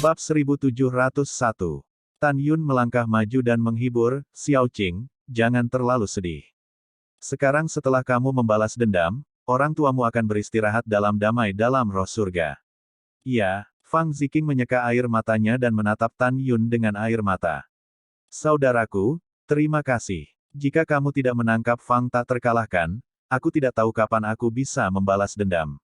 Bab 1701. Tan Yun melangkah maju dan menghibur, Xiao Qing, jangan terlalu sedih. Sekarang setelah kamu membalas dendam, orang tuamu akan beristirahat dalam damai dalam roh surga. Iya, Fang Ziqing menyeka air matanya dan menatap Tan Yun dengan air mata. Saudaraku, terima kasih. Jika kamu tidak menangkap Fang tak terkalahkan, aku tidak tahu kapan aku bisa membalas dendam.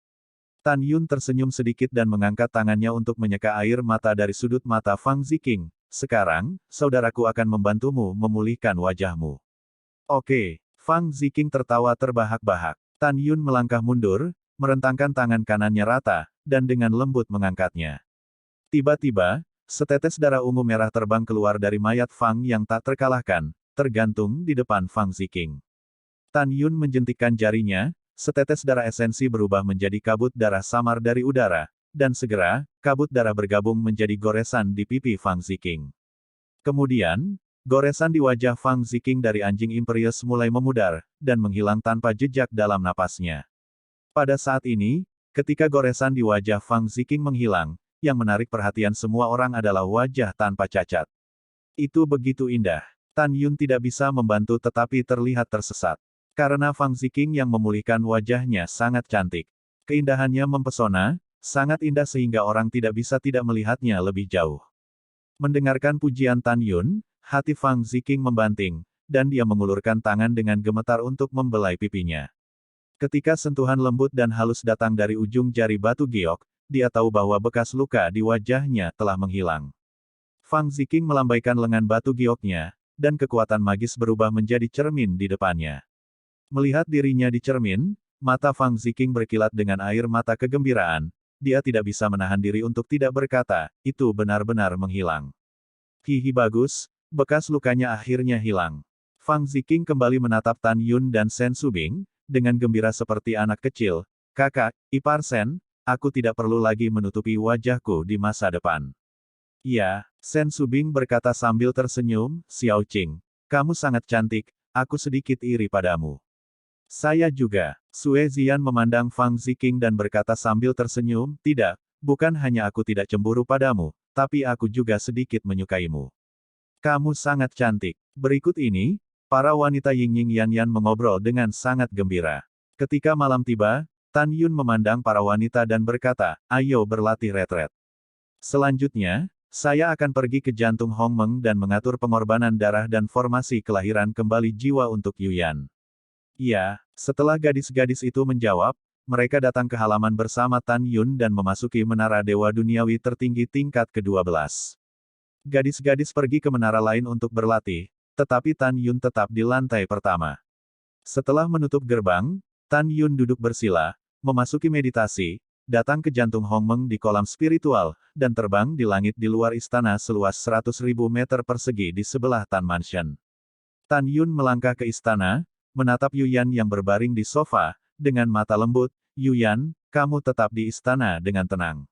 Tan Yun tersenyum sedikit dan mengangkat tangannya untuk menyeka air mata dari sudut mata Fang Ziqing. Sekarang, saudaraku akan membantumu memulihkan wajahmu. Oke, Fang Ziqing tertawa terbahak-bahak. Tan Yun melangkah mundur, merentangkan tangan kanannya rata, dan dengan lembut mengangkatnya. Tiba-tiba, setetes darah ungu merah terbang keluar dari mayat Fang yang tak terkalahkan, tergantung di depan Fang Ziqing. Tan Yun menjentikkan jarinya, setetes darah esensi berubah menjadi kabut darah samar dari udara, dan segera, kabut darah bergabung menjadi goresan di pipi Fang Ziqing. Kemudian, goresan di wajah Fang Ziqing dari anjing Imperius mulai memudar, dan menghilang tanpa jejak dalam napasnya. Pada saat ini, ketika goresan di wajah Fang Ziqing menghilang, yang menarik perhatian semua orang adalah wajah tanpa cacat. Itu begitu indah. Tan Yun tidak bisa membantu tetapi terlihat tersesat. Karena Fang Ziqing yang memulihkan wajahnya sangat cantik. Keindahannya mempesona, sangat indah sehingga orang tidak bisa tidak melihatnya lebih jauh. Mendengarkan pujian Tan Yun, hati Fang Ziqing membanting, dan dia mengulurkan tangan dengan gemetar untuk membelai pipinya. Ketika sentuhan lembut dan halus datang dari ujung jari batu giok, dia tahu bahwa bekas luka di wajahnya telah menghilang. Fang Ziqing melambaikan lengan batu gioknya, dan kekuatan magis berubah menjadi cermin di depannya. Melihat dirinya di cermin, mata Fang Ziqing berkilat dengan air mata kegembiraan. Dia tidak bisa menahan diri untuk tidak berkata, itu benar-benar menghilang. Hihi bagus, bekas lukanya akhirnya hilang. Fang Ziqing kembali menatap Tan Yun dan Sen Subing, dengan gembira seperti anak kecil. Kakak, ipar Sen, aku tidak perlu lagi menutupi wajahku di masa depan. Ya, Sen Subing berkata sambil tersenyum, Xiao Qing, kamu sangat cantik, aku sedikit iri padamu. Saya juga. Sue Zian memandang Fang Ziqing dan berkata sambil tersenyum, tidak, bukan hanya aku tidak cemburu padamu, tapi aku juga sedikit menyukaimu. Kamu sangat cantik. Berikut ini, para wanita Yingying Yanyan mengobrol dengan sangat gembira. Ketika malam tiba, Tan Yun memandang para wanita dan berkata, ayo berlatih retret. Selanjutnya, saya akan pergi ke jantung Hongmeng dan mengatur pengorbanan darah dan formasi kelahiran kembali jiwa untuk Yuyan. Iya, setelah gadis-gadis itu menjawab, mereka datang ke halaman bersama Tan Yun dan memasuki menara Dewa Duniawi tertinggi tingkat ke-12. Gadis-gadis pergi ke menara lain untuk berlatih, tetapi Tan Yun tetap di lantai pertama. Setelah menutup gerbang, Tan Yun duduk bersila, memasuki meditasi, datang ke jantung Hongmeng di kolam spiritual, dan terbang di langit di luar istana seluas 100.000 meter persegi di sebelah Tan Mansion. Tan Yun melangkah ke istana, menatap Yuyan yang berbaring di sofa, dengan mata lembut, Yuyan, kamu tetap di istana dengan tenang.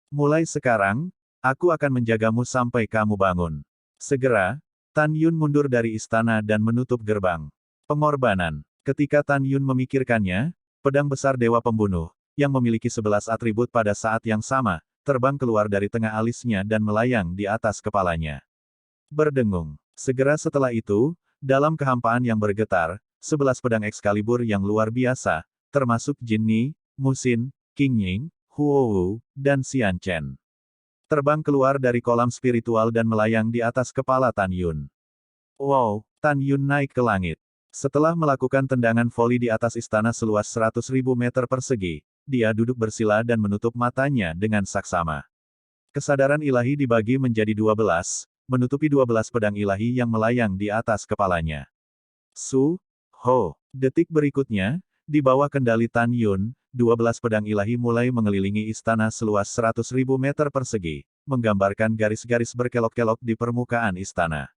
Mulai sekarang, aku akan menjagamu sampai kamu bangun. Segera, Tan Yun mundur dari istana dan menutup gerbang. Pengorbanan. Ketika Tan Yun memikirkannya, pedang besar Dewa Pembunuh, yang memiliki 11 atribut pada saat yang sama, terbang keluar dari tengah alisnya dan melayang di atas kepalanya. Berdengung. Segera setelah itu, dalam kehampaan yang bergetar, 11 pedang Excalibur yang luar biasa, termasuk Jin Ni, Musin, Qing Ying, Huo Wu, dan Xian Chen. Terbang keluar dari kolam spiritual dan melayang di atas kepala Tan Yun. Wow, Tan Yun naik ke langit. Setelah melakukan tendangan voli di atas istana seluas 100.000 meter persegi, dia duduk bersila dan menutup matanya dengan saksama. Kesadaran ilahi dibagi menjadi 12, menutupi 12 pedang ilahi yang melayang di atas kepalanya. Ho, detik berikutnya, di bawah kendali Tan Yun, 12 pedang ilahi mulai mengelilingi istana seluas 100.000 meter persegi, menggambarkan garis-garis berkelok-kelok di permukaan istana.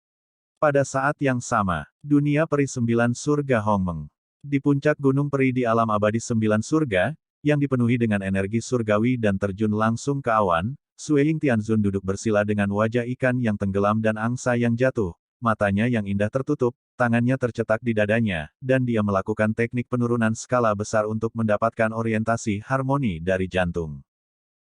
Pada saat yang sama, dunia peri 9 surga Hongmeng. Di puncak gunung peri di alam abadi 9 surga, yang dipenuhi dengan energi surgawi dan terjun langsung ke awan, Sue Ying Tianzun duduk bersila dengan wajah ikan yang tenggelam dan angsa yang jatuh. Matanya yang indah tertutup, tangannya tercetak di dadanya, dan dia melakukan teknik penurunan skala besar untuk mendapatkan orientasi harmoni dari jantung.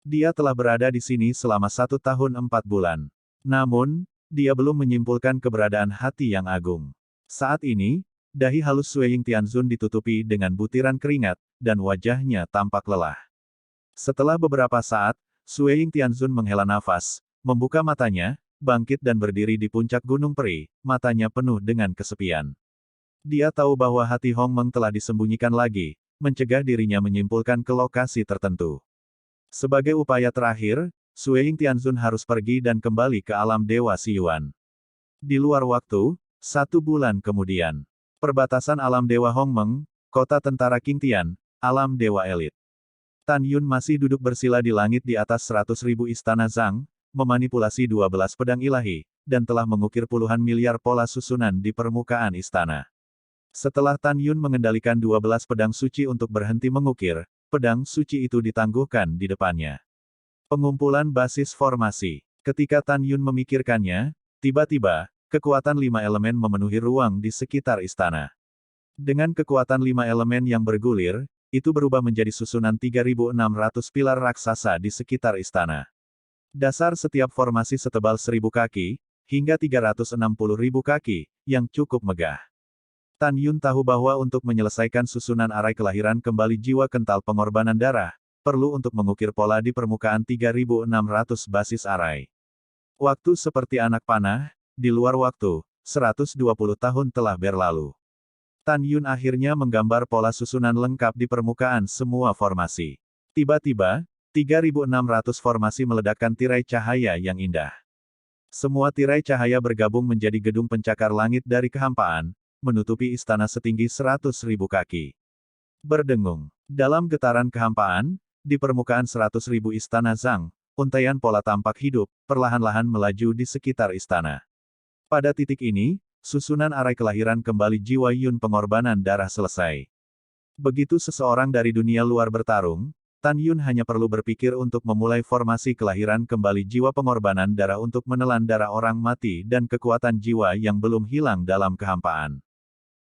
Dia telah berada di sini selama 1 tahun 4 bulan. Namun, dia belum menyimpulkan keberadaan hati yang agung. Saat ini, dahi halus Sui Tianzun ditutupi dengan butiran keringat, dan wajahnya tampak lelah. Setelah beberapa saat, Sui Tianzun menghela nafas, membuka matanya, bangkit dan berdiri di puncak Gunung Peri, matanya penuh dengan kesepian. Dia tahu bahwa hati Hong Meng telah disembunyikan lagi, mencegah dirinya menyimpulkan ke lokasi tertentu. Sebagai upaya terakhir, Sui Tianzun harus pergi dan kembali ke alam Dewa Siyuan. Di luar waktu, 1 bulan kemudian. Perbatasan alam Dewa Hong Meng, kota tentara Qingtian, alam Dewa Elit. Tan Yun masih duduk bersila di langit di atas 100.000 istana Zhang, memanipulasi 12 pedang ilahi, dan telah mengukir puluhan miliar pola susunan di permukaan istana. Setelah Tan Yun mengendalikan 12 pedang suci untuk berhenti mengukir, pedang suci itu ditangguhkan di depannya. Pengumpulan basis formasi. Ketika Tan Yun memikirkannya, tiba-tiba, kekuatan 5 elemen memenuhi ruang di sekitar istana. Dengan kekuatan 5 elemen yang bergulir, itu berubah menjadi susunan 3.600 pilar raksasa di sekitar istana. Dasar setiap formasi setebal 1.000 kaki, hingga 360.000 kaki, yang cukup megah. Tan Yun tahu bahwa untuk menyelesaikan susunan arai kelahiran kembali jiwa kental pengorbanan darah, perlu untuk mengukir pola di permukaan 3.600 basis arai. Waktu seperti anak panah, di luar waktu, 120 tahun telah berlalu. Tan Yun akhirnya menggambar pola susunan lengkap di permukaan semua formasi. Tiba-tiba, 3.600 formasi meledakkan tirai cahaya yang indah. Semua tirai cahaya bergabung menjadi gedung pencakar langit dari kehampaan, menutupi istana setinggi 100.000 kaki. Berdengung. Dalam getaran kehampaan, di permukaan 100.000 istana Zhang, untaian pola tampak hidup, perlahan-lahan melaju di sekitar istana. Pada titik ini, susunan arai kelahiran kembali jiwa Yun pengorbanan darah selesai. Begitu seseorang dari dunia luar bertarung, Tan Yun hanya perlu berpikir untuk memulai formasi kelahiran kembali jiwa pengorbanan darah untuk menelan darah orang mati dan kekuatan jiwa yang belum hilang dalam kehampaan.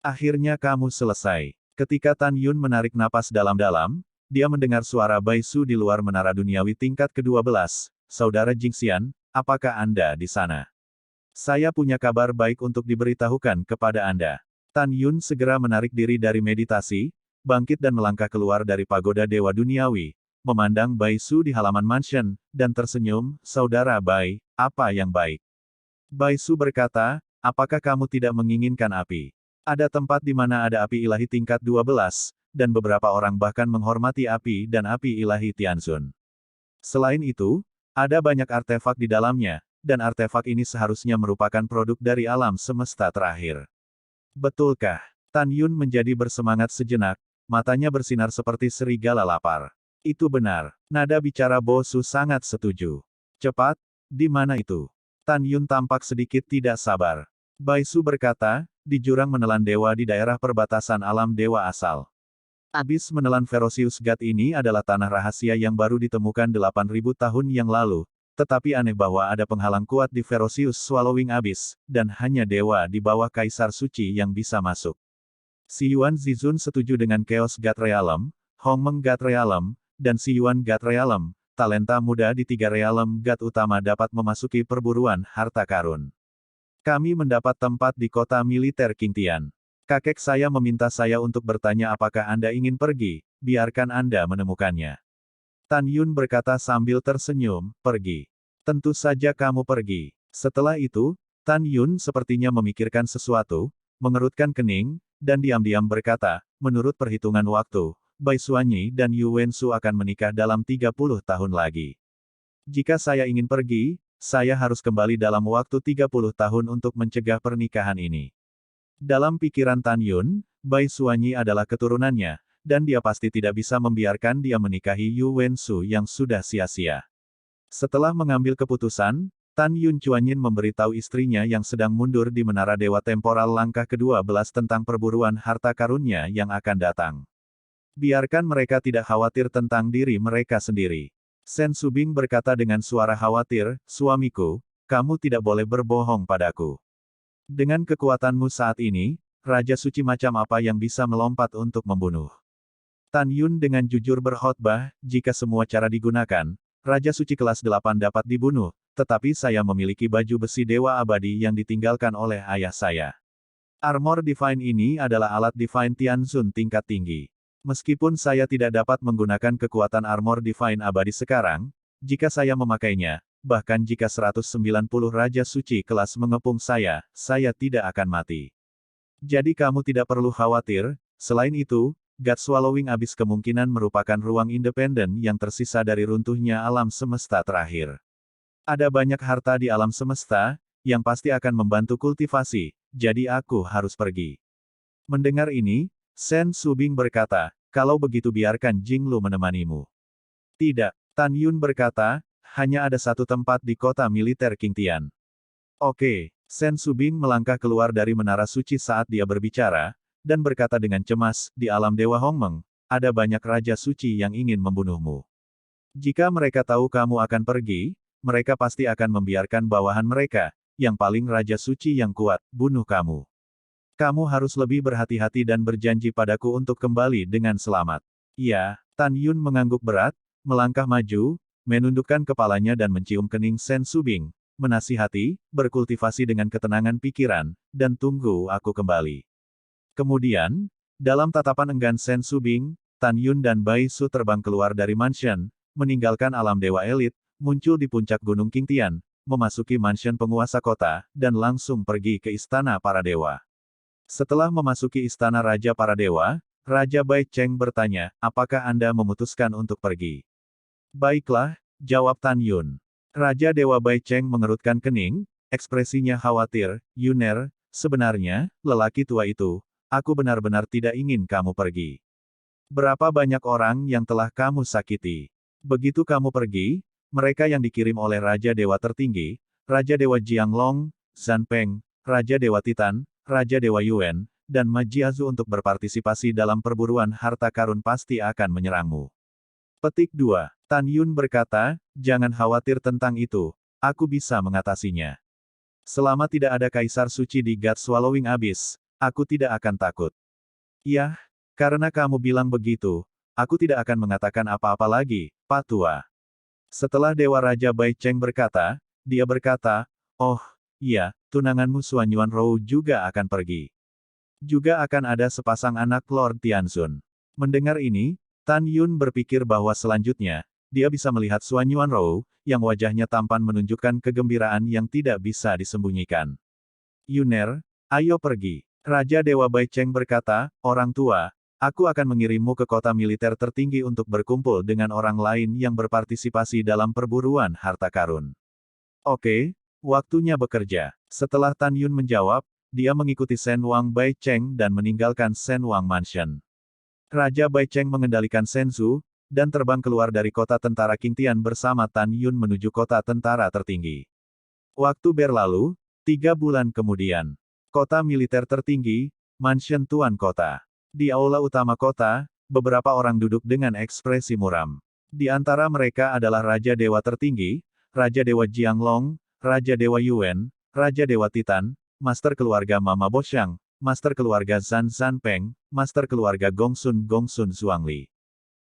Akhirnya kamu selesai. Ketika Tan Yun menarik napas dalam-dalam, dia mendengar suara Bai Su di luar menara duniawi tingkat ke-12. Saudara Jingxian, apakah Anda di sana? Saya punya kabar baik untuk diberitahukan kepada Anda. Tan Yun segera menarik diri dari meditasi, bangkit dan melangkah keluar dari pagoda Dewa Duniawi, memandang Bai Su di halaman mansion, dan tersenyum, Saudara Bai, apa yang baik? Bai Su berkata, apakah kamu tidak menginginkan api? Ada tempat di mana ada api ilahi tingkat 12, dan beberapa orang bahkan menghormati api dan api ilahi Tianzun. Selain itu, ada banyak artefak di dalamnya, dan artefak ini seharusnya merupakan produk dari alam semesta terakhir. Betulkah? Tan Yun menjadi bersemangat sejenak, matanya bersinar seperti serigala lapar. Itu benar. Nada bicara Bo Su sangat setuju. Cepat, di mana itu? Tan Yun tampak sedikit tidak sabar. Bai Su berkata, di jurang menelan dewa di daerah perbatasan alam dewa asal. Abis menelan Ferocious God ini adalah tanah rahasia yang baru ditemukan 8.000 tahun yang lalu, tetapi aneh bahwa ada penghalang kuat di Ferocious Swallowing Abyss, dan hanya dewa di bawah Kaisar Suci yang bisa masuk. Si Yuan Zizun setuju dengan Chaos God Realm, Hong Meng God Realm, dan Si Yuan God Realm, talenta muda di 3 realm God utama dapat memasuki perburuan harta karun. Kami mendapat tempat di kota militer Qingtian. Kakek saya meminta saya untuk bertanya apakah Anda ingin pergi, biarkan Anda menemukannya. Tan Yun berkata sambil tersenyum, pergi. Tentu saja kamu pergi. Setelah itu, Tan Yun sepertinya memikirkan sesuatu, mengerutkan kening, dan diam-diam berkata, menurut perhitungan waktu, Bai Suanyi dan Yu Wensu akan menikah dalam 30 tahun lagi. Jika saya ingin pergi, saya harus kembali dalam waktu 30 tahun untuk mencegah pernikahan ini. Dalam pikiran Tan Yun, Bai Suanyi adalah keturunannya, dan dia pasti tidak bisa membiarkan dia menikahi Yu Wensu yang sudah sia-sia. Setelah mengambil keputusan, Tan Yun Chuanyin memberitahu istrinya yang sedang mundur di Menara Dewa Temporal langkah ke-12 tentang perburuan harta karunnya yang akan datang. Biarkan mereka tidak khawatir tentang diri mereka sendiri. Sen Subing berkata dengan suara khawatir, suamiku, kamu tidak boleh berbohong padaku. Dengan kekuatanmu saat ini, Raja Suci macam apa yang bisa melompat untuk membunuh? Tan Yun dengan jujur berkhotbah, jika semua cara digunakan, Raja Suci kelas 8 dapat dibunuh, tetapi saya memiliki baju besi Dewa Abadi yang ditinggalkan oleh ayah saya. Armor Divine ini adalah alat Divine Tianzun tingkat tinggi. Meskipun saya tidak dapat menggunakan kekuatan Armor Divine Abadi sekarang, jika saya memakainya, bahkan jika 190 Raja Suci kelas mengepung saya tidak akan mati. Jadi kamu tidak perlu khawatir. Selain itu, God Swallowing Abyss kemungkinan merupakan ruang independen yang tersisa dari runtuhnya alam semesta terakhir. Ada banyak harta di alam semesta, yang pasti akan membantu kultivasi, jadi aku harus pergi. Mendengar ini, Shen Subing berkata, kalau begitu biarkan Jinglu menemanimu. Tidak, Tan Yun berkata, hanya ada satu tempat di kota militer Qingtian. Oke, Shen Subing melangkah keluar dari menara suci saat dia berbicara, dan berkata dengan cemas, di alam Dewa Hongmeng, ada banyak Raja Suci yang ingin membunuhmu. Jika mereka tahu kamu akan pergi, mereka pasti akan membiarkan bawahan mereka, yang paling Raja Suci yang kuat, bunuh kamu. Kamu harus lebih berhati-hati dan berjanji padaku untuk kembali dengan selamat. Iya, Tan Yun mengangguk berat, melangkah maju, menundukkan kepalanya dan mencium kening Shen Subing, menasihati, berkultivasi dengan ketenangan pikiran, dan tunggu aku kembali. Kemudian, dalam tatapan enggan Shen Subing, Tan Yun dan Bai Su terbang keluar dari mansion, meninggalkan alam dewa elit, muncul di puncak Gunung Qingtian, memasuki mansion penguasa kota, dan langsung pergi ke istana para dewa. Setelah memasuki istana Raja para dewa, Raja Bai Cheng bertanya, apakah Anda memutuskan untuk pergi? Baiklah, jawab Tan Yun. Raja Dewa Bai Cheng mengerutkan kening, ekspresinya khawatir, Yuner, sebenarnya, lelaki tua itu, aku benar-benar tidak ingin kamu pergi. Berapa banyak orang yang telah kamu sakiti? Begitu kamu pergi, mereka yang dikirim oleh Raja Dewa tertinggi, Raja Dewa Jianglong, Zhan Peng, Raja Dewa Titan, Raja Dewa Yuan, dan Majiazu untuk berpartisipasi dalam perburuan harta karun pasti akan menyerangmu. Petik 2. Tan Yun berkata, jangan khawatir tentang itu, aku bisa mengatasinya. Selama tidak ada Kaisar Suci di God Swallowing Abyss, aku tidak akan takut. Yah, karena kamu bilang begitu, aku tidak akan mengatakan apa-apa lagi, Pak Tua. Setelah Dewa Raja Bai Cheng berkata, dia berkata, oh, iya, tunanganmu Xuan Yuan Rou juga akan pergi. Juga akan ada sepasang anak Lord Tianzun. Mendengar ini, Tan Yun berpikir bahwa selanjutnya, dia bisa melihat Xuan Yuan Rou, yang wajahnya tampan menunjukkan kegembiraan yang tidak bisa disembunyikan. Yuner, ayo pergi. Raja Dewa Bai Cheng berkata, orang tua, aku akan mengirimmu ke kota militer tertinggi untuk berkumpul dengan orang lain yang berpartisipasi dalam perburuan harta karun. Oke, waktunya bekerja. Setelah Tan Yun menjawab, dia mengikuti Shen Wang Bai Cheng dan meninggalkan Shen Wang Mansion. Raja Bai Cheng mengendalikan Shenzhou, dan terbang keluar dari kota tentara Qingtian bersama Tan Yun menuju kota tentara tertinggi. Waktu berlalu, 3 bulan kemudian. Kota militer tertinggi, Mansion Tuan Kota. Di aula utama kota, beberapa orang duduk dengan ekspresi muram. Di antara mereka adalah Raja Dewa tertinggi, Raja Dewa Jianglong, Raja Dewa Yuan, Raja Dewa Titan, Master Keluarga Mama Boshang, Master Keluarga Zhan Peng, Master Keluarga Gongsun Zhuangli.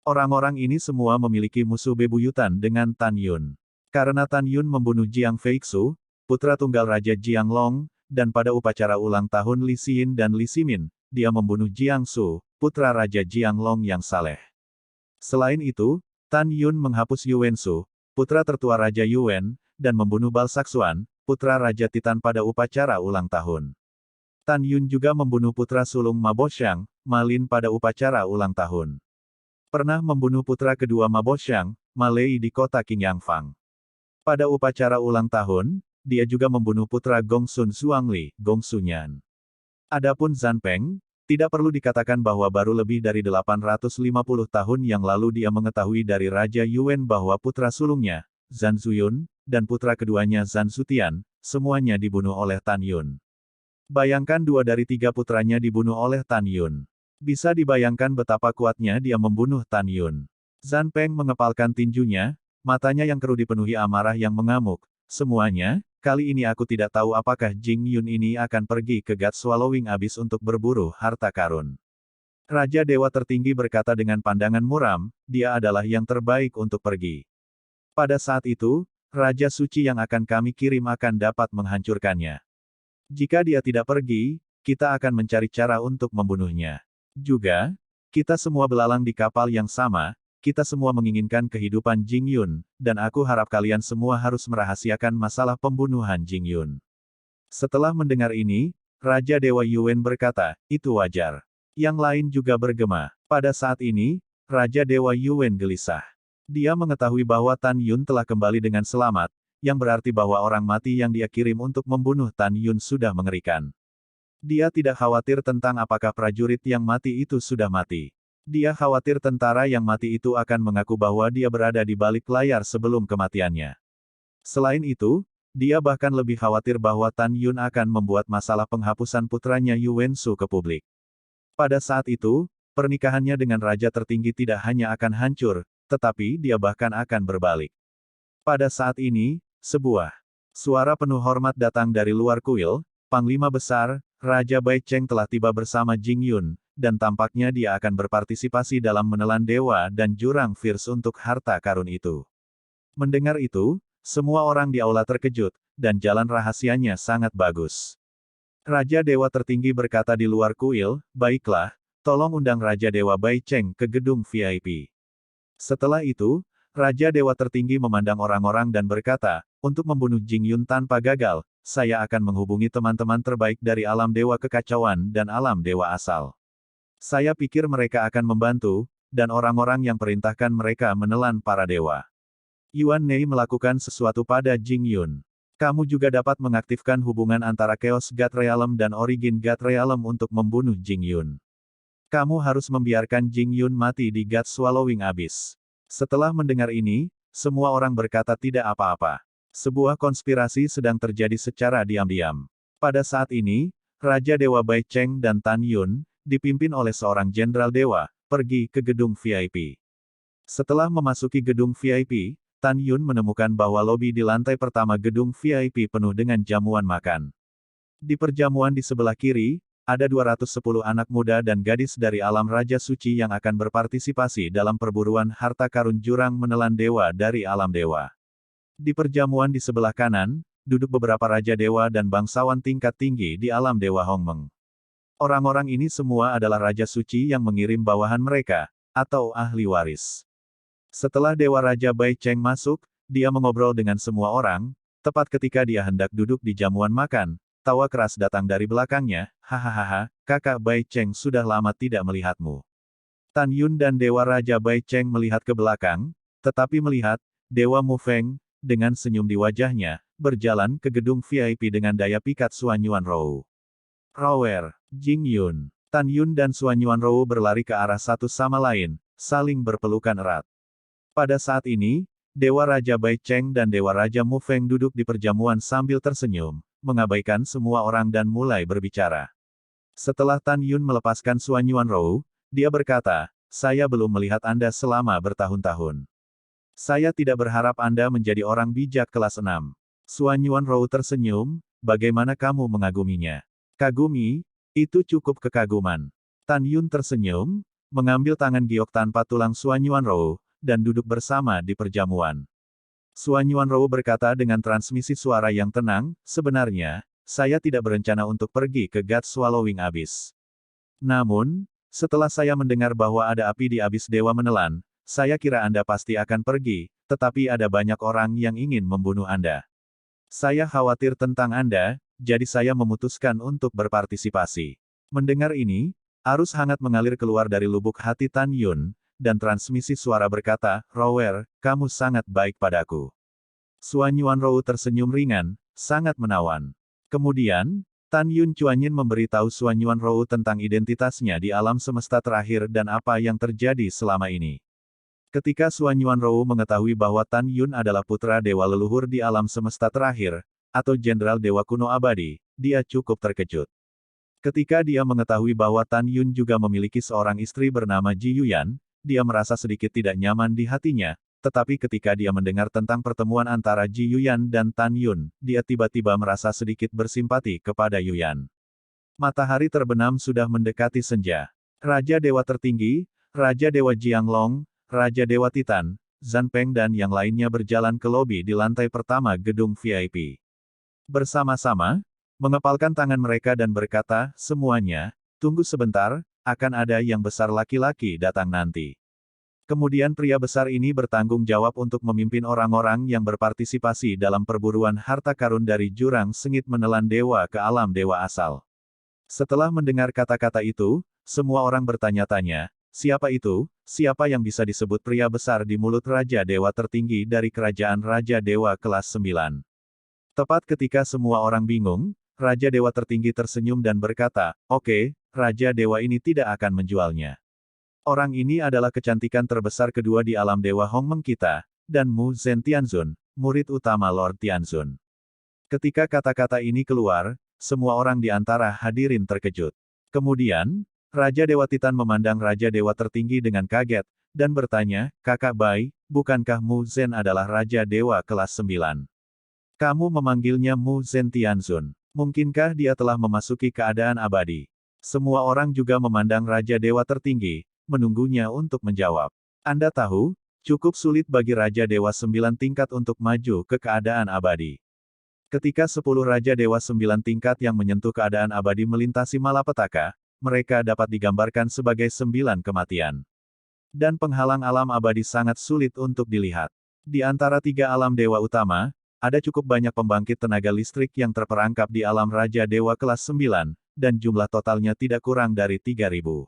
Orang-orang ini semua memiliki musuh bebuyutan dengan Tan Yun. Karena Tan Yun membunuh Jiang Feixu, putra tunggal Raja Jianglong, dan pada upacara ulang tahun Li Xin dan Li Ximin, dia membunuh Jiang Su, putra Raja Jianglong yang saleh. Selain itu, Tan Yun menghapus Yuan Su, putra tertua Raja Yuan, dan membunuh Balsaxuan, putra Raja Titan pada upacara ulang tahun. Tan Yun juga membunuh putra sulung Ma Boshang, Ma Lin pada upacara ulang tahun. Pernah membunuh putra kedua Ma Boshang, Ma Lei di kota Qingyangfang. Pada upacara ulang tahun, dia juga membunuh putra Gongsun Zhuangli, Gongsunyan. Adapun Zhan Peng, tidak perlu dikatakan bahwa baru lebih dari 850 tahun yang lalu dia mengetahui dari Raja Yuan bahwa putra sulungnya, Zhan Zuyun, dan putra keduanya Zhan Zutian, semuanya dibunuh oleh Tan Yun. Bayangkan 2 dari 3 putranya dibunuh oleh Tan Yun. Bisa dibayangkan betapa kuatnya dia membunuh Tan Yun. Zhan Peng mengepalkan tinjunya, matanya yang keruh dipenuhi amarah yang mengamuk. Semuanya, kali ini aku tidak tahu apakah Jing Yun ini akan pergi ke God Swallowing Abyss untuk berburu harta karun. Raja Dewa tertinggi berkata dengan pandangan muram, dia adalah yang terbaik untuk pergi. Pada saat itu, Raja Suci yang akan kami kirim akan dapat menghancurkannya. Jika dia tidak pergi, kita akan mencari cara untuk membunuhnya. Juga, kita semua belalang di kapal yang sama, kita semua menginginkan kehidupan Jing Yun, dan aku harap kalian semua harus merahasiakan masalah pembunuhan Jing Yun. Setelah mendengar ini, Raja Dewa Yuan berkata, itu wajar. Yang lain juga bergema. Pada saat ini, Raja Dewa Yuan gelisah. Dia mengetahui bahwa Tan Yun telah kembali dengan selamat, yang berarti bahwa orang mati yang dia kirim untuk membunuh Tan Yun sudah mengerikan. Dia tidak khawatir tentang apakah prajurit yang mati itu sudah mati. Dia khawatir tentara yang mati itu akan mengaku bahwa dia berada di balik layar sebelum kematiannya. Selain itu, dia bahkan lebih khawatir bahwa Tan Yun akan membuat masalah penghapusan putranya Yuan Shu ke publik. Pada saat itu, pernikahannya dengan raja tertinggi tidak hanya akan hancur, tetapi dia bahkan akan berbalik. Pada saat ini, sebuah suara penuh hormat datang dari luar kuil. Panglima Besar, Raja Bai Cheng telah tiba bersama Jing Yun, dan tampaknya dia akan berpartisipasi dalam menelan dewa dan jurang Fierce untuk harta karun itu. Mendengar itu, semua orang di aula terkejut, dan jalan rahasianya sangat bagus. Raja Dewa Tertinggi berkata di luar kuil, baiklah, tolong undang Raja Dewa Bai Cheng ke gedung VIP. Setelah itu, Raja Dewa Tertinggi memandang orang-orang dan berkata, untuk membunuh Jing Yun tanpa gagal, saya akan menghubungi teman-teman terbaik dari alam dewa kekacauan dan alam dewa asal. Saya pikir mereka akan membantu, dan orang-orang yang perintahkan mereka menelan para dewa. Yuan Nei melakukan sesuatu pada Jing Yun. Kamu juga dapat mengaktifkan hubungan antara Chaos God Realm dan Origin God Realm untuk membunuh Jing Yun. Kamu harus membiarkan Jing Yun mati di God Swallowing Abyss. Setelah mendengar ini, semua orang berkata tidak apa-apa. Sebuah konspirasi sedang terjadi secara diam-diam. Pada saat ini, Raja Dewa Bai Cheng dan Tan Yun, dipimpin oleh seorang jenderal dewa, pergi ke gedung VIP. Setelah memasuki gedung VIP, Tan Yun menemukan bahwa lobi di lantai pertama gedung VIP penuh dengan jamuan makan. Di perjamuan di sebelah kiri, ada 210 anak muda dan gadis dari alam Raja Suci yang akan berpartisipasi dalam perburuan harta karun jurang menelan dewa dari alam dewa. Di perjamuan di sebelah kanan, duduk beberapa raja dewa dan bangsawan tingkat tinggi di alam dewa Hongmeng. Orang-orang ini semua adalah Raja Suci yang mengirim bawahan mereka, atau ahli waris. Setelah Dewa Raja Bai Cheng masuk, dia mengobrol dengan semua orang, tepat ketika dia hendak duduk di jamuan makan. Tawa keras datang dari belakangnya, hahaha, kakak Bai Cheng sudah lama tidak melihatmu. Tan Yun dan Dewa Raja Bai Cheng melihat ke belakang, tetapi melihat, Dewa Mu Feng, dengan senyum di wajahnya, berjalan ke gedung VIP dengan daya pikat Suan Yuan Rou. Rower, Jing Yun, Tan Yun dan Suan Yuan Rou berlari ke arah satu sama lain, saling berpelukan erat. Pada saat ini, Dewa Raja Bai Cheng dan Dewa Raja Mu Feng duduk di perjamuan sambil tersenyum, mengabaikan semua orang dan mulai berbicara. Setelah Tan Yun melepaskan Suan Yuan Rou, dia berkata, saya belum melihat Anda selama bertahun-tahun. Saya tidak berharap Anda menjadi orang bijak kelas 6. Suan Yuan Rou tersenyum, bagaimana kamu mengaguminya? Kagumi, itu cukup kekaguman. Tan Yun tersenyum, mengambil tangan giok tanpa tulang Suan Yuan Rou, dan duduk bersama di perjamuan. Suan Yuan Rou berkata dengan transmisi suara yang tenang, sebenarnya, saya tidak berencana untuk pergi ke God Swallowing Abyss. Namun, setelah saya mendengar bahwa ada api di Abyss Dewa Menelan, saya kira Anda pasti akan pergi, tetapi ada banyak orang yang ingin membunuh Anda. Saya khawatir tentang Anda, jadi saya memutuskan untuk berpartisipasi. Mendengar ini, arus hangat mengalir keluar dari lubuk hati Tan Yun, dan transmisi suara berkata, Rower, kamu sangat baik padaku. Suan Yuan Rou tersenyum ringan, sangat menawan. Kemudian, Tan Yun Chuanyin memberitahu Suan Yuan Rou tentang identitasnya di alam semesta terakhir dan apa yang terjadi selama ini. Ketika Suan Yuan Rou mengetahui bahwa Tan Yun adalah putra dewa leluhur di alam semesta terakhir, atau jenderal dewa kuno abadi, dia cukup terkejut. Ketika dia mengetahui bahwa Tan Yun juga memiliki seorang istri bernama Ji Yuyan, dia merasa sedikit tidak nyaman di hatinya, tetapi ketika dia mendengar tentang pertemuan antara Ji Yuyan dan Tan Yun, dia tiba-tiba merasa sedikit bersimpati kepada Yuyan. Matahari terbenam sudah mendekati senja. Raja Dewa Tertinggi, Raja Dewa Jianglong, Raja Dewa Titan, Zhan Peng dan yang lainnya berjalan ke lobi di lantai pertama gedung VIP. Bersama-sama, mengepalkan tangan mereka dan berkata, semuanya, tunggu sebentar, akan ada yang besar laki-laki datang nanti. Kemudian pria besar ini bertanggung jawab untuk memimpin orang-orang yang berpartisipasi dalam perburuan harta karun dari jurang sengit menelan dewa ke alam dewa asal. Setelah mendengar kata-kata itu, semua orang bertanya-tanya, siapa itu, siapa yang bisa disebut pria besar di mulut Raja Dewa tertinggi dari kerajaan Raja Dewa kelas 9. Tepat ketika semua orang bingung, Raja Dewa tertinggi tersenyum dan berkata, oke, Raja Dewa ini tidak akan menjualnya. Orang ini adalah kecantikan terbesar kedua di alam Dewa Hongmeng kita, dan Mu Zhen Tianzun, murid utama Lord Tianzun. Ketika kata-kata ini keluar, semua orang di antara hadirin terkejut. Kemudian, Raja Dewa Titan memandang Raja Dewa tertinggi dengan kaget, dan bertanya, Kakak Bai, bukankah Mu Zhen adalah Raja Dewa kelas 9? Kamu memanggilnya Mu Zhen Tianzun. Mungkinkah dia telah memasuki keadaan abadi? Semua orang juga memandang Raja Dewa tertinggi, menunggunya untuk menjawab. Anda tahu, cukup sulit bagi Raja Dewa 9 tingkat untuk maju ke keadaan abadi. Ketika 10 Raja Dewa 9 tingkat yang menyentuh keadaan abadi melintasi malapetaka, mereka dapat digambarkan sebagai 9 kematian. Dan penghalang alam abadi sangat sulit untuk dilihat. Di antara 3 alam dewa utama, ada cukup banyak pembangkit tenaga listrik yang terperangkap di alam Raja Dewa kelas 9, dan jumlah totalnya tidak kurang dari 3.000.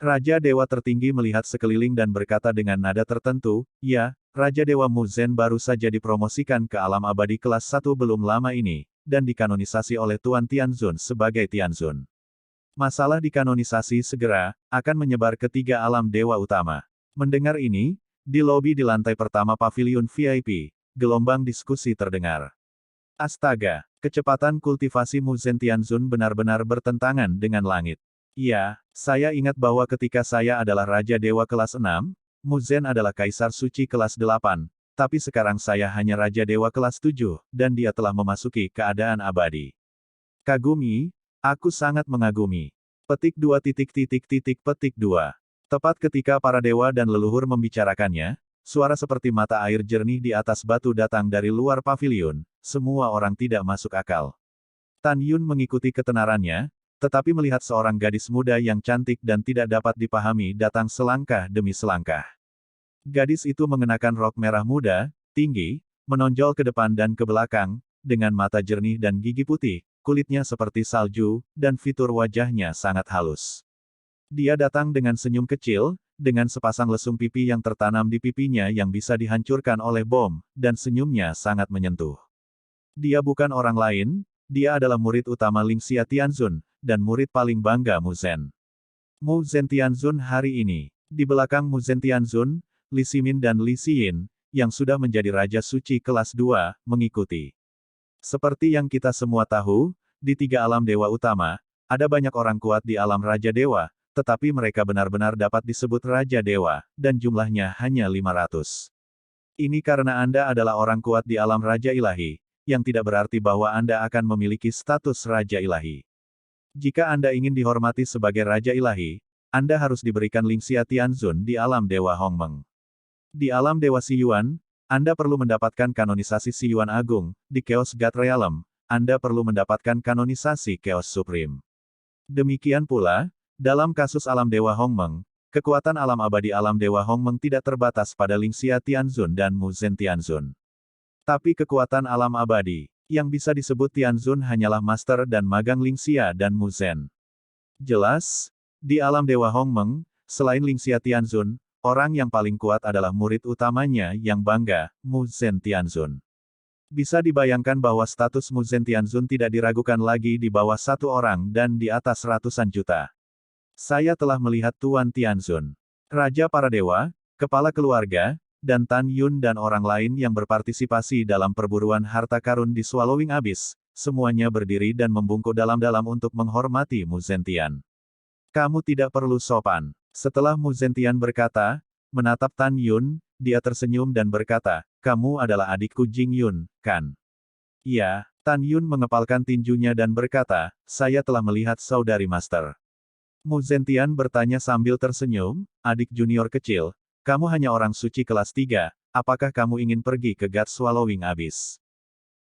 Raja Dewa tertinggi melihat sekeliling dan berkata dengan nada tertentu, ya, Raja Dewa Mu Zhen baru saja dipromosikan ke alam abadi kelas 1 belum lama ini, dan dikanonisasi oleh Tuan Tianzun sebagai Tianzun. Masalah dikanonisasi segera, akan menyebar ke 3 alam dewa utama. Mendengar ini, di lobi di lantai pertama pavilion VIP, gelombang diskusi terdengar. Astaga, kecepatan kultivasi Mu Zhen Tianzun benar-benar bertentangan dengan langit. Iya, saya ingat bahwa ketika saya adalah Raja Dewa kelas 6, Mu Zhen adalah Kaisar Suci kelas 8, tapi sekarang saya hanya Raja Dewa kelas 7, dan dia telah memasuki keadaan abadi. Kagumi, aku sangat mengagumi. Petik 2 petik 2. Tepat ketika para dewa dan leluhur membicarakannya, suara seperti mata air jernih di atas batu datang dari luar pavilion, semua orang tidak masuk akal. Tan Yun mengikuti ketenarannya, tetapi melihat seorang gadis muda yang cantik dan tidak dapat dipahami datang selangkah demi selangkah. Gadis itu mengenakan rok merah muda, tinggi, menonjol ke depan dan ke belakang, dengan mata jernih dan gigi putih, kulitnya seperti salju, dan fitur wajahnya sangat halus. Dia datang dengan senyum kecil, dengan sepasang lesung pipi yang tertanam di pipinya yang bisa dihancurkan oleh bom, dan senyumnya sangat menyentuh. Dia bukan orang lain, dia adalah murid utama Lingxia Tianzun, dan murid paling bangga Mu Zhen. Mu Zhen Tianzun hari ini. Di belakang Mu Zhen Tianzun, Li Ximin dan Li Xiyin, yang sudah menjadi Raja Suci kelas 2, mengikuti. Seperti yang kita semua tahu, di 3 alam dewa utama, ada banyak orang kuat di alam Raja Dewa, tetapi mereka benar-benar dapat disebut Raja Dewa, dan jumlahnya hanya 500. Ini karena Anda adalah orang kuat di alam Raja Ilahi, yang tidak berarti bahwa Anda akan memiliki status Raja Ilahi. Jika Anda ingin dihormati sebagai Raja Ilahi, Anda harus diberikan Lingxia Tianzun di alam Dewa Hongmeng. Di alam Dewa Xiyuan, Anda perlu mendapatkan kanonisasi Xiyuan Agung, di Chaos God Realm, Anda perlu mendapatkan kanonisasi Chaos Supreme. Demikian pula, dalam kasus alam Dewa Hongmeng, kekuatan alam abadi alam Dewa Hongmeng tidak terbatas pada Lingxia Tianzun dan Mu Zhen Tianzun. Tapi kekuatan alam abadi, yang bisa disebut Tianzun hanyalah Master dan Magang Lingxia dan Mu Zhen. Jelas, di alam Dewa Hongmeng, selain Lingxia Tianzun, orang yang paling kuat adalah murid utamanya yang bangga, Mu Zhen Tianzun. Bisa dibayangkan bahwa status Mu Zhen Tianzun tidak diragukan lagi di bawah 1 orang dan di atas ratusan juta. Saya telah melihat Tuan Tianzun, Raja para Dewa, Kepala Keluarga, dan Tan Yun dan orang lain yang berpartisipasi dalam perburuan harta karun di Swallowing Abyss, semuanya berdiri dan membungkuk dalam-dalam untuk menghormati Mu Zhen Tian. Kamu tidak perlu sopan. Setelah Mu Zhen Tian berkata, menatap Tan Yun, dia tersenyum dan berkata, kamu adalah adikku Jing Yun, kan? Iya, Tan Yun mengepalkan tinjunya dan berkata, saya telah melihat saudari Master. Mu Zhen Tian bertanya sambil tersenyum, adik junior kecil, kamu hanya orang suci kelas 3, apakah kamu ingin pergi ke God Swallowing Abyss?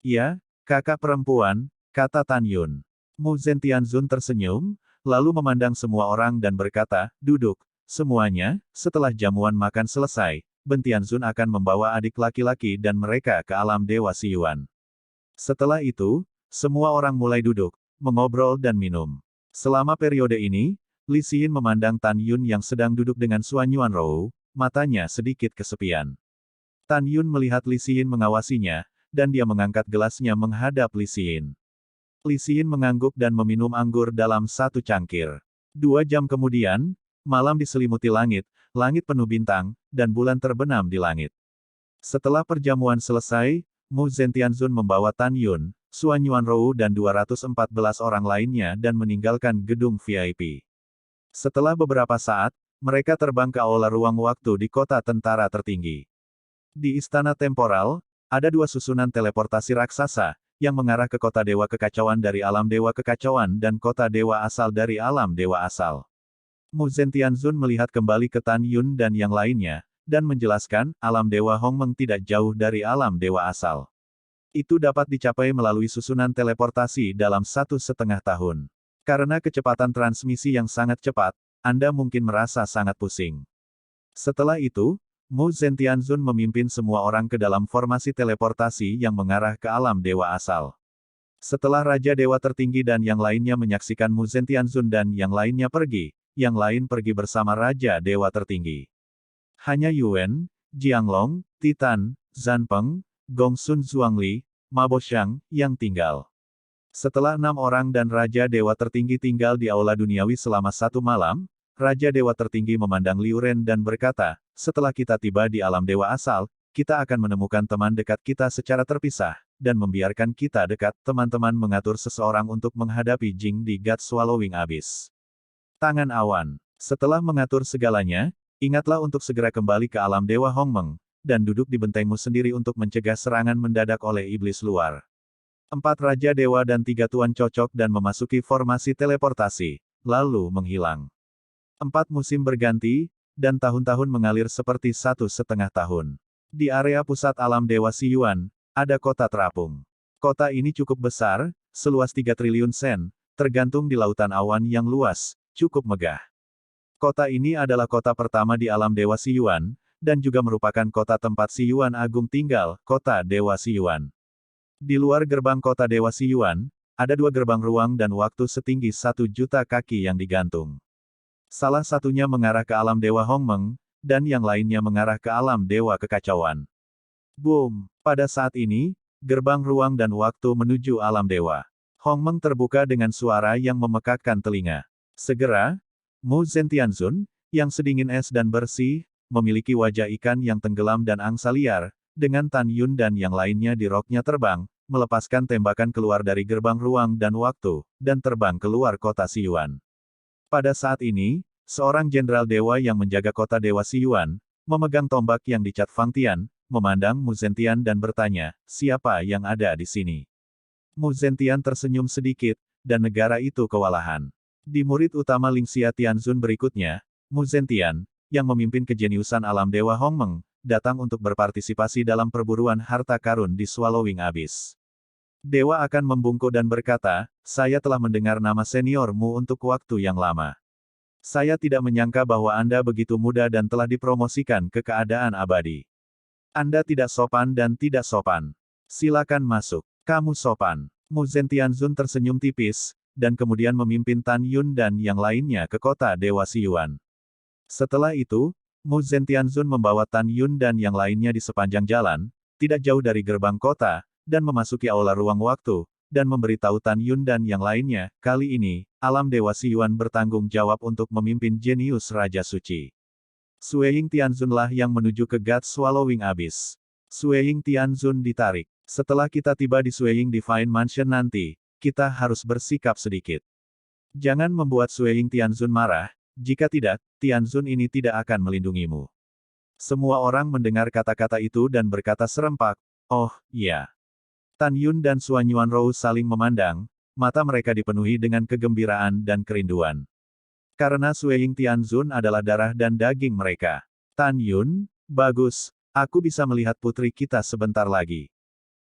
Ya, kakak perempuan, kata Tan Yun. Mu Zentianzun tersenyum, lalu memandang semua orang dan berkata, duduk, semuanya, setelah jamuan makan selesai, Bentianzun akan membawa adik laki-laki dan mereka ke alam Dewa Siyuan. Setelah itu, semua orang mulai duduk, mengobrol dan minum. Selama periode ini, Li Xin memandang Tan Yun yang sedang duduk dengan Suan Yuanrou, matanya sedikit kesepian. Tan Yun melihat Li Xin mengawasinya, dan dia mengangkat gelasnya menghadap Li Xin. Li Xin mengangguk dan meminum anggur dalam satu cangkir. 2 jam kemudian, malam diselimuti langit, langit penuh bintang, dan bulan terbenam di langit. Setelah perjamuan selesai, Mu Zentianzun membawa Tan Yun, Suan Yuanrou dan 214 orang lainnya dan meninggalkan gedung VIP. Setelah beberapa saat, mereka terbang ke aula ruang waktu di kota tentara tertinggi. Di Istana Temporal, ada 2 susunan teleportasi raksasa, yang mengarah ke kota Dewa Kekacauan dari alam Dewa Kekacauan dan kota Dewa Asal dari alam Dewa Asal. Mu Zentianzun melihat kembali ke Tan Yun dan yang lainnya, dan menjelaskan, alam Dewa Hongmeng tidak jauh dari alam Dewa Asal. Itu dapat dicapai melalui susunan teleportasi dalam 1,5 tahun. Karena kecepatan transmisi yang sangat cepat, Anda mungkin merasa sangat pusing. Setelah itu, Mu Zentianzun memimpin semua orang ke dalam formasi teleportasi yang mengarah ke alam Dewa Asal. Setelah Raja Dewa Tertinggi dan yang lainnya menyaksikan Mu Zentianzun dan yang lainnya pergi, yang lain pergi bersama Raja Dewa Tertinggi. Hanya Yuan, Jianglong, Titan, Zanpeng, Gongsun Zhuangli, Ma Boxiang, yang tinggal. Setelah 6 orang dan Raja Dewa Tertinggi tinggal di aula duniawi selama 1 malam, Raja Dewa Tertinggi memandang Liu Ren dan berkata, setelah kita tiba di alam Dewa Asal, kita akan menemukan teman dekat kita secara terpisah, dan membiarkan kita dekat, teman-teman mengatur seseorang untuk menghadapi Jing di God Swallowing Abyss. Tangan awan. Setelah mengatur segalanya, ingatlah untuk segera kembali ke alam Dewa Hongmeng, dan duduk di bentengmu sendiri untuk mencegah serangan mendadak oleh iblis luar. 4 Raja Dewa dan 3 Tuan cocok dan memasuki formasi teleportasi, lalu menghilang. 4 musim berganti, dan tahun-tahun mengalir seperti 1,5 tahun. Di area pusat alam Dewa Siyuan, ada kota terapung. Kota ini cukup besar, seluas 3 triliun sen, tergantung di lautan awan yang luas, cukup megah. Kota ini adalah kota pertama di alam Dewa Siyuan, dan juga merupakan kota tempat Siyuan Agung tinggal, kota Dewa Siyuan. Di luar gerbang kota Dewa Siyuan, ada 2 gerbang ruang dan waktu setinggi 1 juta kaki yang digantung. Salah satunya mengarah ke alam Dewa Hongmeng, dan yang lainnya mengarah ke alam Dewa Kekacauan. Boom! Pada saat ini, gerbang ruang dan waktu menuju alam Dewa Hongmeng terbuka dengan suara yang memekakkan telinga. Segera, Mu Zentianzun, yang sedingin es dan bersih, memiliki wajah ikan yang tenggelam dan angsa liar, dengan Tan Yun dan yang lainnya di roknya terbang, melepaskan tembakan keluar dari gerbang ruang dan waktu, dan terbang keluar kota Siyuan. Pada saat ini, seorang jenderal dewa yang menjaga kota Dewa Siyuan, memegang tombak yang dicat Fang Tian, memandang Mu Zentian dan bertanya, siapa yang ada di sini? Mu Zentian tersenyum sedikit, dan negara itu kewalahan. Di murid utama Lingxia Tianzun berikutnya, Mu Zentian, yang memimpin kejeniusan alam Dewa Hongmeng, datang untuk berpartisipasi dalam perburuan harta karun di Swallowing Abyss. Dewa akan membungkuk dan berkata, saya telah mendengar nama seniormu untuk waktu yang lama. Saya tidak menyangka bahwa Anda begitu muda dan telah dipromosikan ke keadaan abadi. Anda tidak sopan dan tidak sopan. Silakan masuk. Kamu sopan. Mu Zentianzun tersenyum tipis, dan kemudian memimpin Tan Yun dan yang lainnya ke kota Dewa Siyuan. Setelah itu, Mu Zentianzun membawa Tan Yun dan yang lainnya di sepanjang jalan, tidak jauh dari gerbang kota, dan memasuki aula ruang waktu, dan memberitahu Tan Yun dan yang lainnya, kali ini, alam Dewa Siyuan bertanggung jawab untuk memimpin jenius Raja Suci. Sueying Tianzunlah yang menuju ke God Swallowing Abyss. Sueying Tianzun ditarik. Setelah kita tiba di Sueying Divine Mansion nanti, kita harus bersikap sedikit. Jangan membuat Sueying Tianzun marah, jika tidak, Tianzun ini tidak akan melindungimu. Semua orang mendengar kata-kata itu dan berkata serempak, oh, iya. Tan Yun dan Suan Yuanrou saling memandang, mata mereka dipenuhi dengan kegembiraan dan kerinduan. Karena Sueying Tianzun adalah darah dan daging mereka. Tan Yun, bagus, aku bisa melihat putri kita sebentar lagi.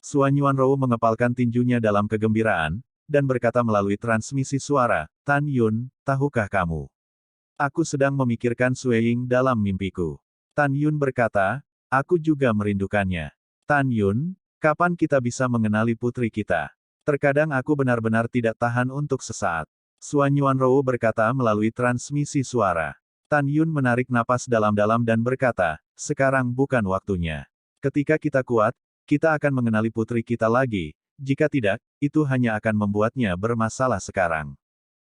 Suan Yuanrou mengepalkan tinjunya dalam kegembiraan, dan berkata melalui transmisi suara, Tan Yun, tahukah kamu? Aku sedang memikirkan Sue Ying dalam mimpiku. Tan Yun berkata, aku juga merindukannya. Tan Yun, kapan kita bisa mengenali putri kita? Terkadang aku benar-benar tidak tahan untuk sesaat. Suan Yuanrou berkata melalui transmisi suara. Tan Yun menarik napas dalam-dalam dan berkata, sekarang bukan waktunya. Ketika kita kuat, kita akan mengenali putri kita lagi, jika tidak, itu hanya akan membuatnya bermasalah sekarang.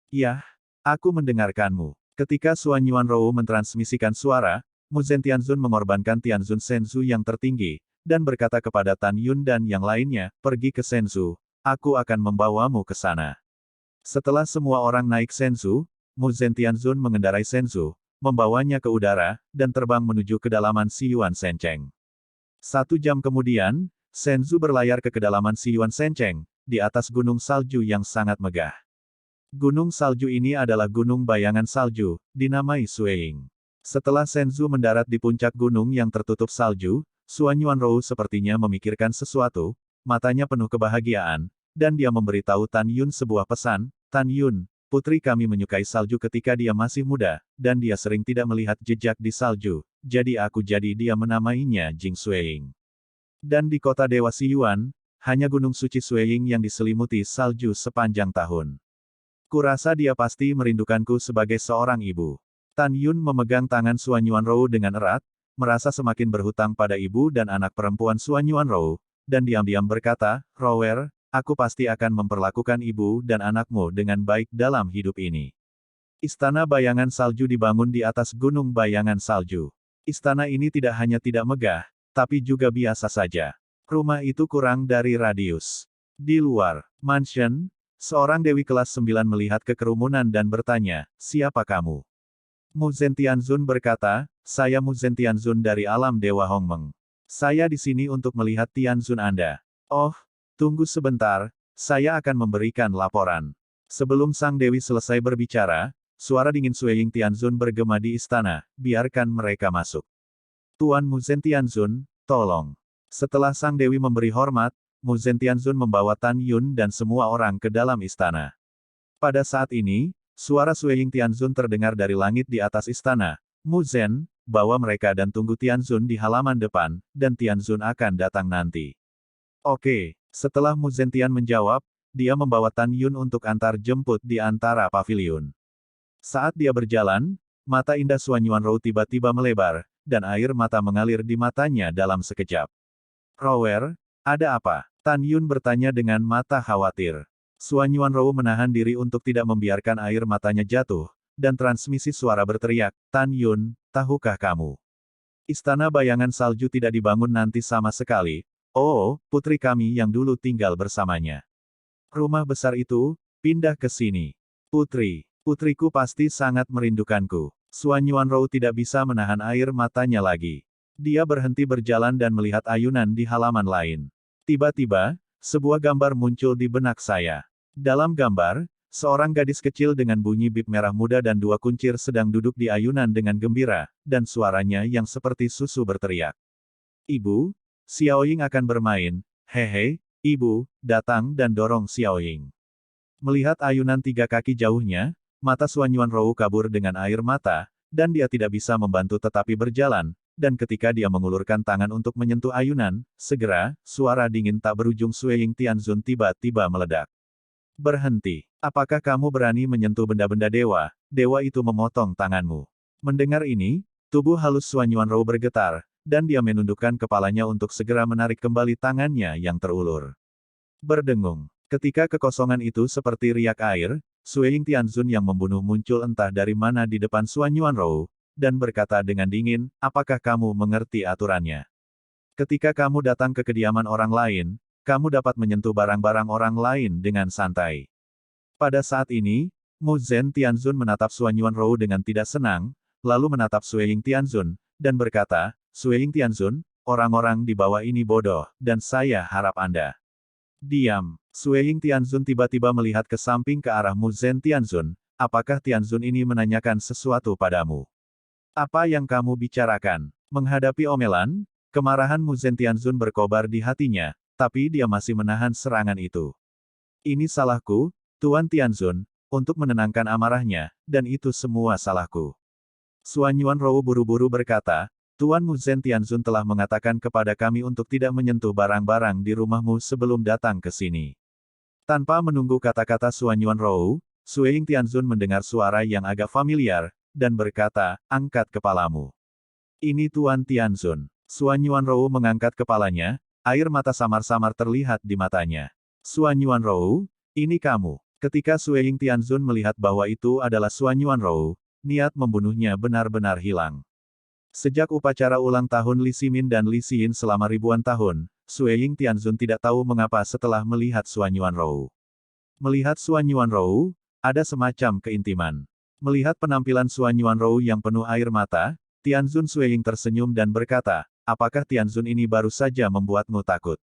Yah, aku mendengarkanmu. Ketika Suan Yuanrou mentransmisikan suara, Mu Zhen Tianzun mengorbankan Tianzun Shenzhou yang tertinggi, dan berkata kepada Tan Yun dan yang lainnya, pergi ke Shenzhou, aku akan membawamu ke sana. Setelah semua orang naik Shenzhou, Mu Zhen Tianzun mengendarai Shenzhou, membawanya ke udara, dan terbang menuju kedalaman Xiyuan Shenceng. 1 jam kemudian, Shenzhou berlayar ke kedalaman Xiyuan Shenceng, di atas gunung salju yang sangat megah. Gunung salju ini adalah gunung bayangan salju, dinamai Sueying. Setelah Shenzhou mendarat di puncak gunung yang tertutup salju, Suan Yuanrou sepertinya memikirkan sesuatu, matanya penuh kebahagiaan, dan dia memberitahu Tan Yun sebuah pesan, Tan Yun, putri kami menyukai salju ketika dia masih muda, dan dia sering tidak melihat jejak di salju, jadi dia menamainya Jing Sueying. Dan di kota Dewa Xiyuan, hanya gunung suci Sueying yang diselimuti salju sepanjang tahun. Kurasa dia pasti merindukanku sebagai seorang ibu. Tan Yun memegang tangan Suan Yuanrou dengan erat, merasa semakin berhutang pada ibu dan anak perempuan Suan Yuanrou, dan diam-diam berkata, Rower, aku pasti akan memperlakukan ibu dan anakmu dengan baik dalam hidup ini. Istana bayangan salju dibangun di atas gunung bayangan salju. Istana ini tidak hanya tidak megah, tapi juga biasa saja. Rumah itu kurang dari radius. Di luar mansion, seorang dewi kelas 9 melihat ke kerumunan dan bertanya, siapa kamu? Mu Zhen Tianzun berkata, saya Mu Zhen Tianzun dari alam Dewa Hongmeng. Saya di sini untuk melihat Tianzun Anda. Oh, tunggu sebentar, saya akan memberikan laporan. Sebelum sang dewi selesai berbicara, suara dingin Sueying Tianzun bergema di istana, biarkan mereka masuk. Tuan Mu Zhen Tianzun, tolong. Setelah sang dewi memberi hormat, Mu Zhen Tianzun membawa Tan Yun dan semua orang ke dalam istana. Pada saat ini, suara Sueying Tianzun terdengar dari langit di atas istana. Mu Zhen, bawa mereka dan tunggu Tianzun di halaman depan, dan Tianzun akan datang nanti. Oke, setelah Mu Zhen Tian menjawab, dia membawa Tan Yun untuk antar jemput di antara paviliun. Saat dia berjalan, mata indah Suan Yuanrou tiba-tiba melebar, dan air mata mengalir di matanya dalam sekejap. Rower, ada apa? Tan Yun bertanya dengan mata khawatir. Suan Yuanrou menahan diri untuk tidak membiarkan air matanya jatuh, dan transmisi suara berteriak, Tan Yun, tahukah kamu? Istana bayangan salju tidak dibangun nanti sama sekali. Oh, putri kami yang dulu tinggal bersamanya. Rumah besar itu, pindah ke sini. Putriku pasti sangat merindukanku. Suan Yuanrou tidak bisa menahan air matanya lagi. Dia berhenti berjalan dan melihat ayunan di halaman lain. Tiba-tiba, sebuah gambar muncul di benak saya. Dalam gambar, seorang gadis kecil dengan bunyi bib merah muda dan 2 kuncir sedang duduk di ayunan dengan gembira, dan suaranya yang seperti susu berteriak. Ibu, Xiaoying akan bermain, hehe, ibu, datang dan dorong Xiaoying. Melihat ayunan 3 kaki jauhnya, mata Suan Yuanrou kabur dengan air mata, dan dia tidak bisa membantu tetapi berjalan, dan ketika dia mengulurkan tangan untuk menyentuh ayunan, segera, suara dingin tak berujung Sueying Tianzun tiba-tiba meledak. Berhenti. Apakah kamu berani menyentuh benda-benda dewa? Dewa itu memotong tanganmu. Mendengar ini, tubuh halus Suan Yuanrou bergetar, dan dia menundukkan kepalanya untuk segera menarik kembali tangannya yang terulur. Berdengung. Ketika kekosongan itu seperti riak air, Sueying Tianzun yang membunuh muncul entah dari mana di depan Suan Yuanrou, dan berkata dengan dingin, apakah kamu mengerti aturannya? Ketika kamu datang ke kediaman orang lain, kamu dapat menyentuh barang-barang orang lain dengan santai. Pada saat ini, Mu Zhen Tianzun menatap Suan Yuanrou dengan tidak senang, lalu menatap Sueying Tianzun, dan berkata, Sueying Tianzun, orang-orang di bawah ini bodoh, dan saya harap Anda diam. Sueying Tianzun tiba-tiba melihat ke samping ke arah Mu Zhen Tianzun, apakah Tianzun ini menanyakan sesuatu padamu? Apa yang kamu bicarakan? Menghadapi omelan, kemarahan Mu Zentianzun berkobar di hatinya, tapi dia masih menahan serangan itu. Ini salahku, Tuan Tianzun, untuk menenangkan amarahnya, dan itu semua salahku. Suan Yuanrou buru-buru berkata, Tuan Mu Zentianzun telah mengatakan kepada kami untuk tidak menyentuh barang-barang di rumahmu sebelum datang ke sini. Tanpa menunggu kata-kata Suan Yuanrou, Sui Tianzun mendengar suara yang agak familiar, dan berkata, angkat kepalamu. Ini Tuan Tianzun. Suan Yuanrou mengangkat kepalanya, air mata samar-samar terlihat di matanya. Suan Yuanrou, ini kamu. Ketika Sui Tianzun melihat bahwa itu adalah Suan Yuanrou, niat membunuhnya benar-benar hilang. Sejak upacara ulang tahun Li Ximin dan Li Xin selama ribuan tahun, Sui Tianzun tidak tahu mengapa setelah melihat Suan Yuanrou. Melihat Suan Yuanrou, ada semacam keintiman. Melihat penampilan Suan Yuanrou yang penuh air mata, Tianzun Suiying tersenyum dan berkata, apakah Tianzun ini baru saja membuatmu takut?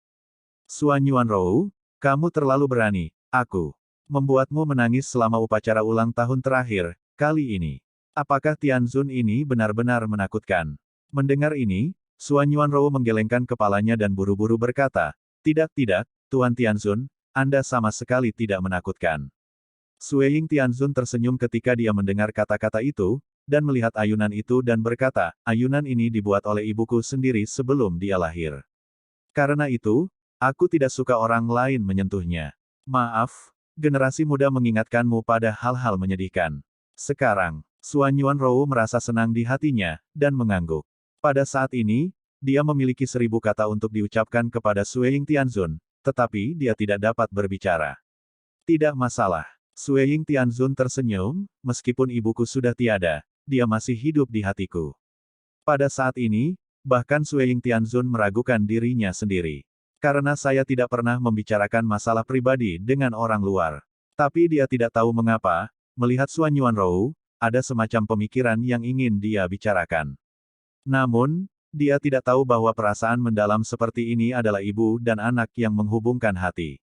Suan Yuanrou, kamu terlalu berani, aku membuatmu menangis selama upacara ulang tahun terakhir, kali ini. Apakah Tianzun ini benar-benar menakutkan? Mendengar ini, Suan Yuanrou menggelengkan kepalanya dan buru-buru berkata, tidak, Tuan Tianzun, Anda sama sekali tidak menakutkan. Sui Tianzun tersenyum ketika dia mendengar kata-kata itu, dan melihat ayunan itu dan berkata, ayunan ini dibuat oleh ibuku sendiri sebelum dia lahir. Karena itu, aku tidak suka orang lain menyentuhnya. Maaf, generasi muda mengingatkanmu pada hal-hal menyedihkan. Sekarang, Suan Yuanrou merasa senang di hatinya, dan mengangguk. Pada saat ini, dia memiliki 1000 kata untuk diucapkan kepada Sui Tianzun, tetapi dia tidak dapat berbicara. Tidak masalah. Sui Tianzun tersenyum, meskipun ibuku sudah tiada, dia masih hidup di hatiku. Pada saat ini, bahkan Sui Tianzun meragukan dirinya sendiri. Karena saya tidak pernah membicarakan masalah pribadi dengan orang luar. Tapi dia tidak tahu mengapa, melihat Suan Yuanrou, ada semacam pemikiran yang ingin dia bicarakan. Namun, dia tidak tahu bahwa perasaan mendalam seperti ini adalah ibu dan anak yang menghubungkan hati.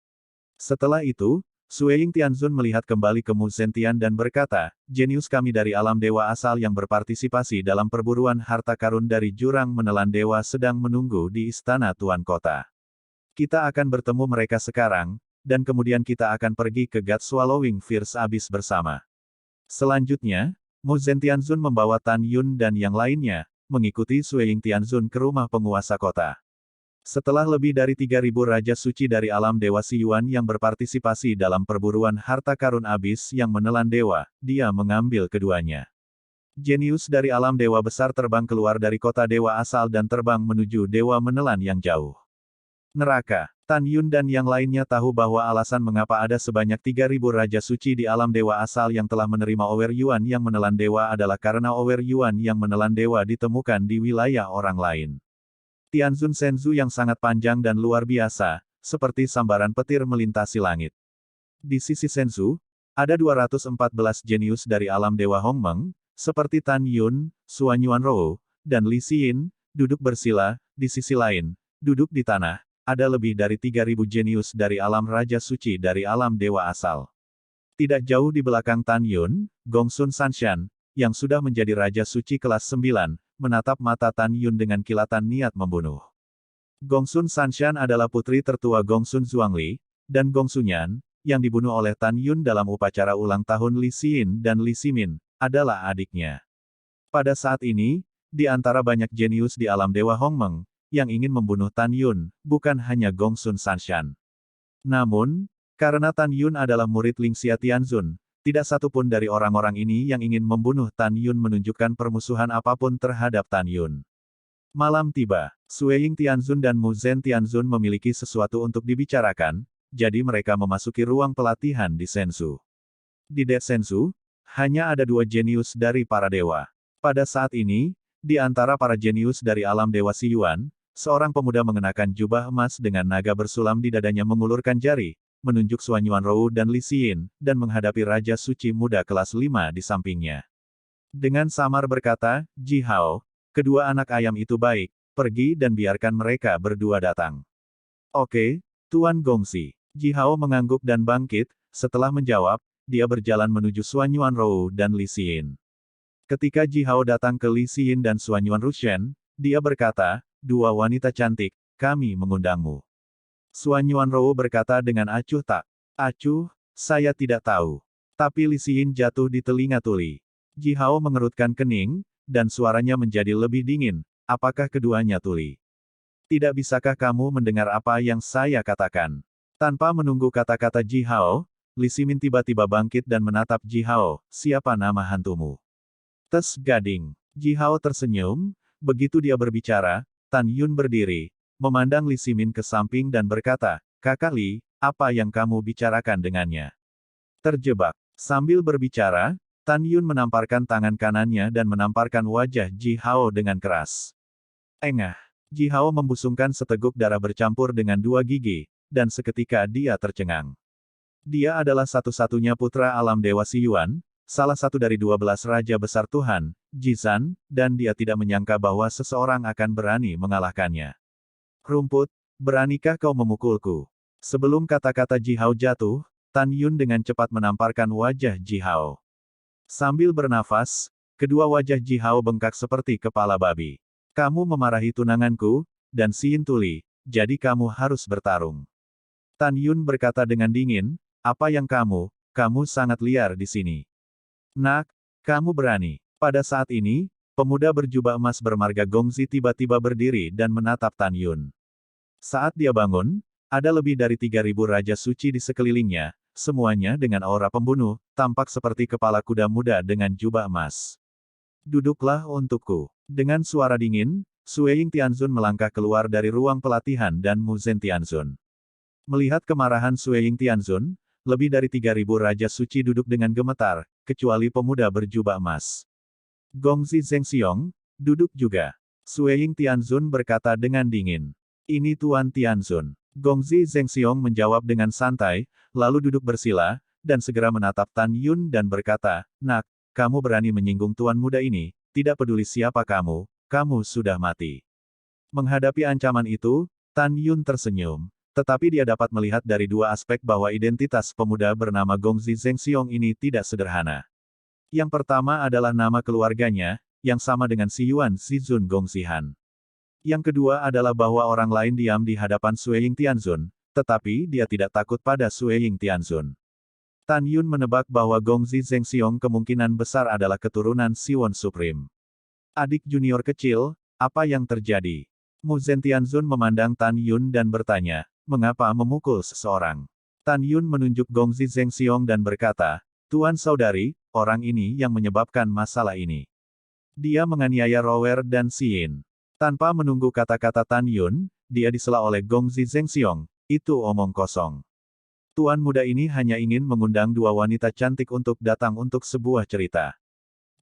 Setelah itu, Sui Tianzun melihat kembali ke Mu Zentian dan berkata, jenius kami dari alam dewa asal yang berpartisipasi dalam perburuan harta karun dari jurang menelan dewa sedang menunggu di istana Tuan Kota. Kita akan bertemu mereka sekarang, dan kemudian kita akan pergi ke God Swallowing Fierce Abyss bersama. Selanjutnya, Mu Zentianzun membawa Tan Yun dan yang lainnya, mengikuti Sui Tianzun ke rumah penguasa kota. Setelah lebih dari 3.000 Raja Suci dari alam Dewa Siyuan yang berpartisipasi dalam perburuan harta karun abis yang menelan dewa, dia mengambil keduanya. Jenius dari alam dewa besar terbang keluar dari kota dewa asal dan terbang menuju dewa menelan yang jauh. Neraka. Tan Yun dan yang lainnya tahu bahwa alasan mengapa ada sebanyak 3.000 Raja Suci di alam dewa asal yang telah menerima Ower Yuan yang menelan dewa adalah karena Ower Yuan yang menelan dewa ditemukan di wilayah orang lain. Tianzun Senzu yang sangat panjang dan luar biasa, seperti sambaran petir melintasi langit. Di sisi Senzu, ada 214 jenius dari alam Dewa Hongmeng, seperti Tan Yun, Suan Yuanrou, dan Li Xin, duduk bersila. Di sisi lain, duduk di tanah, ada lebih dari 3.000 jenius dari alam Raja Suci dari alam Dewa asal. Tidak jauh di belakang Tan Yun, Gongsun Sanshan, yang sudah menjadi Raja Suci kelas 9, menatap mata Tan Yun dengan kilatan niat membunuh. Gongsun Sanshan adalah putri tertua Gongsun Zhuangli, dan Gongsunyan, yang dibunuh oleh Tan Yun dalam upacara ulang tahun Li Xin dan Li Ximin, adalah adiknya. Pada saat ini, di antara banyak jenius di alam Dewa Hongmeng, yang ingin membunuh Tan Yun, bukan hanya Gongsun Sanshan. Namun, karena Tan Yun adalah murid Lingxia Tianzun, tidak satu pun dari orang-orang ini yang ingin membunuh Tan Yun menunjukkan permusuhan apapun terhadap Tan Yun. Malam tiba, Sui Tianzun dan Mu Zentianzun memiliki sesuatu untuk dibicarakan, jadi mereka memasuki ruang pelatihan di Senzu. Di Det Senzu, hanya ada 2 jenius dari para dewa. Pada saat ini, di antara para jenius dari alam Dewa Siyuan, seorang pemuda mengenakan jubah emas dengan naga bersulam di dadanya mengulurkan jari, menunjuk Suan Yuanrou dan Li Xin, dan menghadapi Raja Suci muda kelas 5 di sampingnya. Dengan samar berkata, Ji Hao, kedua anak ayam itu baik, pergi dan biarkan mereka berdua datang. Oke, Tuan Gongxi. Ji Hao mengangguk dan bangkit, setelah menjawab, dia berjalan menuju Suan Yuanrou dan Li Xin. Ketika Ji Hao datang ke Li Xin dan Suanyuan Rushen, dia berkata, "Dua wanita cantik, kami mengundangmu." Suanyuan Rou berkata dengan acuh tak. "Acuh, saya tidak tahu." Tapi Li Xin jatuh di telinga tuli. Ji Hao mengerutkan kening, dan suaranya menjadi lebih dingin. "Apakah keduanya tuli? Tidak bisakah kamu mendengar apa yang saya katakan?" Tanpa menunggu kata-kata Ji Hao, Li Ximin tiba-tiba bangkit dan menatap Ji Hao, "Siapa nama hantumu?" Tes Gading. Ji Hao tersenyum, begitu dia berbicara, Tan Yun berdiri, memandang Li Ximin ke samping dan berkata, "Kakak Li, apa yang kamu bicarakan dengannya?" Terjebak. Sambil berbicara, Tan Yun menamparkan tangan kanannya dan menamparkan wajah Ji Hao dengan keras. Engah. Ji Hao membusungkan seteguk darah bercampur dengan dua gigi, dan seketika dia tercengang. Dia adalah satu-satunya putra alam Dewa Siyuan, salah satu dari 12 Raja Besar Tuhan, Jizan, dan dia tidak menyangka bahwa seseorang akan berani mengalahkannya. "Rumput, beranikah kau memukulku?" Sebelum kata-kata Ji Hao jatuh, Tan Yun dengan cepat menamparkan wajah Ji Hao. Sambil bernafas, kedua wajah Ji Hao bengkak seperti kepala babi. "Kamu memarahi tunanganku, dan Xin tuli, jadi kamu harus bertarung." Tan Yun berkata dengan dingin, "Apa yang kamu sangat liar di sini. Nak, kamu berani." Pada saat ini, pemuda berjubah emas bermarga Gongzi tiba-tiba berdiri dan menatap Tan Yun. Saat dia bangun, ada lebih dari 3.000 Raja Suci di sekelilingnya, semuanya dengan aura pembunuh, tampak seperti kepala kuda muda dengan jubah emas. "Duduklah untukku." Dengan suara dingin, Sue Ying Tianzun melangkah keluar dari ruang pelatihan dan Mu Zhen Tianzun. Melihat kemarahan Sue Ying Tianzun, lebih dari 3.000 Raja Suci duduk dengan gemetar, kecuali pemuda berjubah emas. Gongzi Zhengxiong, duduk juga. Sue Ying Tianzun berkata dengan dingin. "Ini Tuan Tianzun." Gongzi Zhengxiong menjawab dengan santai, lalu duduk bersila, dan segera menatap Tan Yun dan berkata, "Nak, kamu berani menyinggung tuan muda ini, tidak peduli siapa kamu sudah mati." Menghadapi ancaman itu, Tan Yun tersenyum. Tetapi dia dapat melihat dari dua aspek bahwa identitas pemuda bernama Gongzi Zhengxiong ini tidak sederhana. Yang pertama adalah nama keluarganya, yang sama dengan Si Yuan Zizun Gongxihan. Yang kedua adalah bahwa orang lain diam di hadapan Sue Ying Tianzun, tetapi dia tidak takut pada Sue Ying Tianzun. Tan Yun menebak bahwa Gongzi Zhengxiong kemungkinan besar adalah keturunan Siwon Supreme. "Adik junior kecil, apa yang terjadi?" Mu Zhen Tianzun memandang Tan Yun dan bertanya, "Mengapa memukul seseorang?" Tan Yun menunjuk Gongzi Zhengxiong dan berkata, "Tuan saudari, orang ini yang menyebabkan masalah ini. Dia menganiaya Rower dan Xin." Tanpa menunggu kata-kata Tan Yun, dia disela oleh Gongzi Zhengxiong, "Itu omong kosong. Tuan muda ini hanya ingin mengundang dua wanita cantik untuk datang untuk sebuah cerita.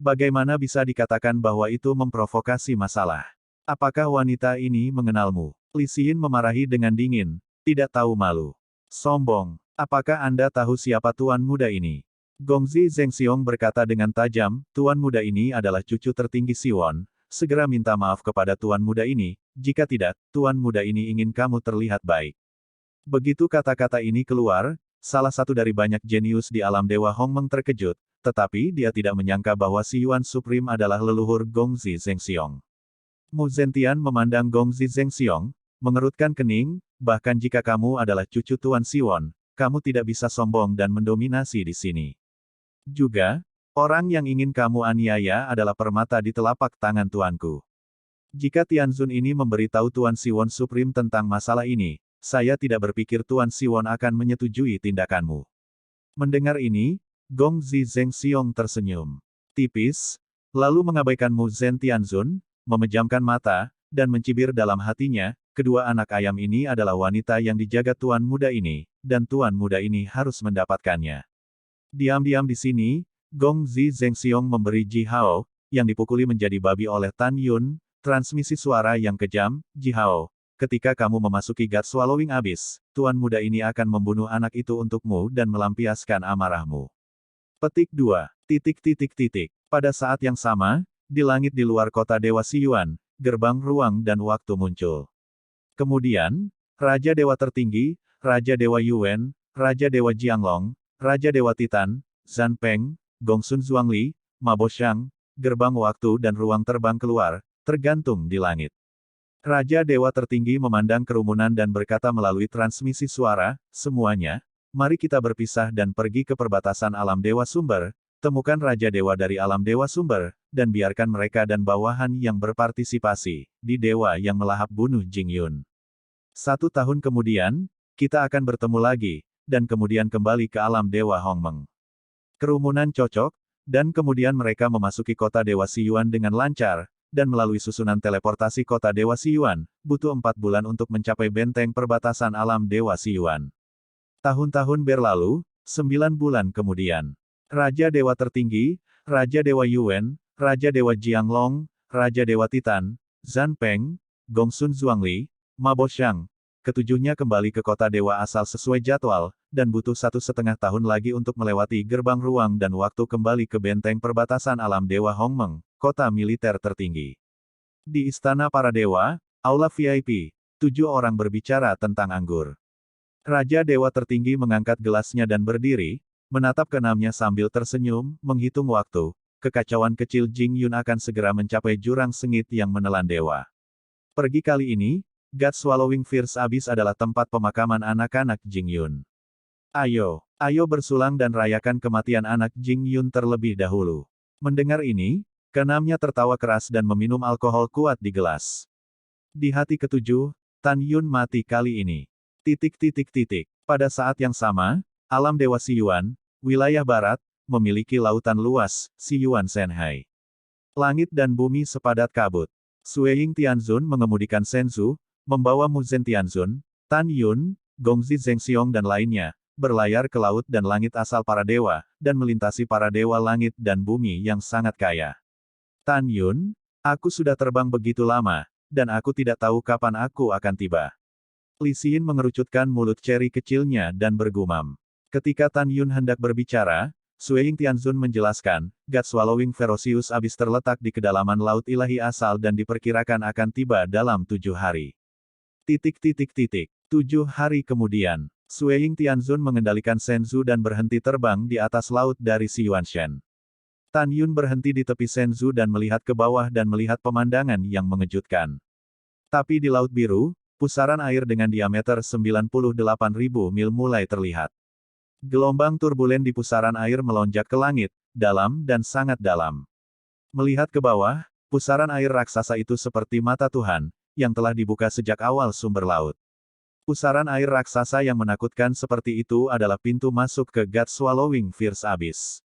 Bagaimana bisa dikatakan bahwa itu memprovokasi masalah? Apakah wanita ini mengenalmu?" Li Xin memarahi dengan dingin, "Tidak tahu malu. Sombong. Apakah Anda tahu siapa tuan muda ini?" Gongzi Zhengxiong berkata dengan tajam, "Tuan muda ini adalah cucu tertinggi Siwon. Segera minta maaf kepada tuan muda ini, jika tidak, tuan muda ini ingin kamu terlihat baik." Begitu kata-kata ini keluar, salah satu dari banyak jenius di alam Dewa Hongmeng terkejut, tetapi dia tidak menyangka bahwa Si Yuan Supreme adalah leluhur Gongzi Zhengxiong. Mu Zentian memandang Gongzi Zhengxiong, mengerutkan kening, "Bahkan jika kamu adalah cucu Tuan Siwon, kamu tidak bisa sombong dan mendominasi di sini. Juga, orang yang ingin kamu aniaya adalah permata di telapak tangan tuanku. Jika Tianzun ini memberitahu Tuan Siwon Supreme tentang masalah ini, saya tidak berpikir Tuan Siwon akan menyetujui tindakanmu." Mendengar ini, Gongzi Zhengxiong tersenyum tipis, lalu mengabaikan Mu Zhen Tianzun, memejamkan mata, dan mencibir dalam hatinya, kedua anak ayam ini adalah wanita yang dijaga tuan muda ini, dan tuan muda ini harus mendapatkannya. Diam-diam di sini, Gongzi Zhengxiong memberi Ji Hao, yang dipukuli menjadi babi oleh Tan Yun, transmisi suara yang kejam, "Ji Hao, ketika kamu memasuki God Swallowing Abyss, tuan muda ini akan membunuh anak itu untukmu dan melampiaskan amarahmu." Petik 2. Pada saat yang sama, di langit di luar kota Dewa Siyuan, gerbang ruang dan waktu muncul. Kemudian, Raja Dewa Tertinggi, Raja Dewa Yuan, Raja Dewa Jianglong, Raja Dewa Titan, Zhan Peng, Gongsun Zhuangli, Ma Boshang, gerbang waktu dan ruang terbang keluar, tergantung di langit. Raja Dewa Tertinggi memandang kerumunan dan berkata melalui transmisi suara, semuanya, mari kita berpisah dan pergi ke perbatasan alam Dewa Sumber, temukan Raja Dewa dari alam Dewa Sumber, dan biarkan mereka dan bawahan yang berpartisipasi, di Dewa yang melahap bunuh Jing Yun. 1 tahun kemudian, kita akan bertemu lagi, dan kemudian kembali ke alam Dewa Hongmeng. Kerumunan cocok, dan kemudian mereka memasuki kota Dewa Siyuan dengan lancar, dan melalui susunan teleportasi kota Dewa Siyuan, butuh 4 bulan untuk mencapai benteng perbatasan alam Dewa Siyuan. Tahun-tahun berlalu, 9 bulan kemudian. Raja Dewa Tertinggi, Raja Dewa Yuan, Raja Dewa Jianglong, Raja Dewa Titan, Zhan Peng, Gongsun Zhuangli, Ma Boxiang, ketujuhnya kembali ke kota Dewa asal sesuai jadwal, dan butuh 1,5 tahun lagi untuk melewati gerbang ruang dan waktu kembali ke benteng perbatasan alam Dewa Hongmeng, kota militer tertinggi. Di Istana Para Dewa, Aula VIP, 7 orang berbicara tentang anggur. Raja Dewa Tertinggi mengangkat gelasnya dan berdiri, menatap keenamnya sambil tersenyum, menghitung waktu, kekacauan kecil Jing Yun akan segera mencapai jurang sengit yang menelan dewa. Pergi kali ini, God Swallowing Fierce Abyss adalah tempat pemakaman anak-anak Jing Yun. Ayo bersulang dan rayakan kematian anak Jing Yun terlebih dahulu. Mendengar ini, keenamnya tertawa keras dan meminum alkohol kuat di gelas. Di hati ketujuh, Tan Yun mati kali ini. Pada saat yang sama, alam Dewa Siyuan, wilayah barat, memiliki lautan luas, Siyuan Shanhai. Langit dan bumi sepadat kabut. Sueying Tianzun mengemudikan Shenzhou, membawa Mu Zhen Tianzun, Tan Yun, Gongzi Zhengxiong dan lainnya, berlayar ke laut dan langit asal para dewa, dan melintasi para dewa langit dan bumi yang sangat kaya. Tan Yun, aku sudah terbang begitu lama, dan aku tidak tahu kapan aku akan tiba. Li Xin mengerucutkan mulut ceri kecilnya dan bergumam. Ketika Tan Yun hendak berbicara, Sueying Tianzun menjelaskan, God Swallowing Ferocious Abyss terletak di kedalaman laut ilahi asal dan diperkirakan akan tiba dalam 7 hari. 7 hari kemudian, Sueying Tianzun mengendalikan Shenzhou dan berhenti terbang di atas laut dari Xiyuanshan. Tan Yun berhenti di tepi Shenzhou dan melihat ke bawah dan melihat pemandangan yang mengejutkan. Tapi di Laut Biru, pusaran air dengan diameter 98.000 mil mulai terlihat. Gelombang turbulen di pusaran air melonjak ke langit, dalam dan sangat dalam. Melihat ke bawah, pusaran air raksasa itu seperti mata Tuhan, yang telah dibuka sejak awal sumber laut. Pusaran air raksasa yang menakutkan seperti itu adalah pintu masuk ke God Swallowing Fierce Abyss.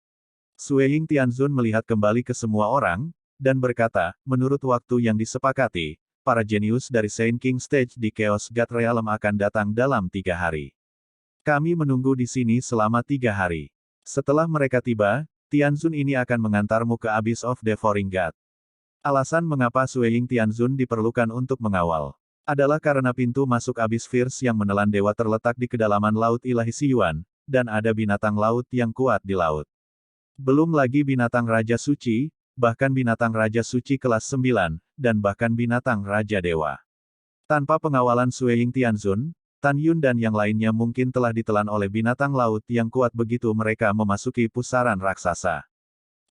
Sueying Tianzun melihat kembali ke semua orang, dan berkata, menurut waktu yang disepakati, para jenius dari Saint King Stage di Chaos God Realm akan datang dalam 3 hari. Kami menunggu di sini selama 3 hari. Setelah mereka tiba, Tianzun ini akan mengantarmu ke Abyss of Devouring God. Alasan mengapa Sueying Tianzun diperlukan untuk mengawal adalah karena pintu masuk Abyss Fierce yang menelan dewa terletak di kedalaman laut ilahi Siyuan, dan ada binatang laut yang kuat di laut. Belum lagi binatang Raja Suci, bahkan binatang Raja Suci kelas 9, dan bahkan binatang Raja Dewa. Tanpa pengawalan Sueying Tianzun, Tan Yun dan yang lainnya mungkin telah ditelan oleh binatang laut yang kuat begitu mereka memasuki pusaran raksasa.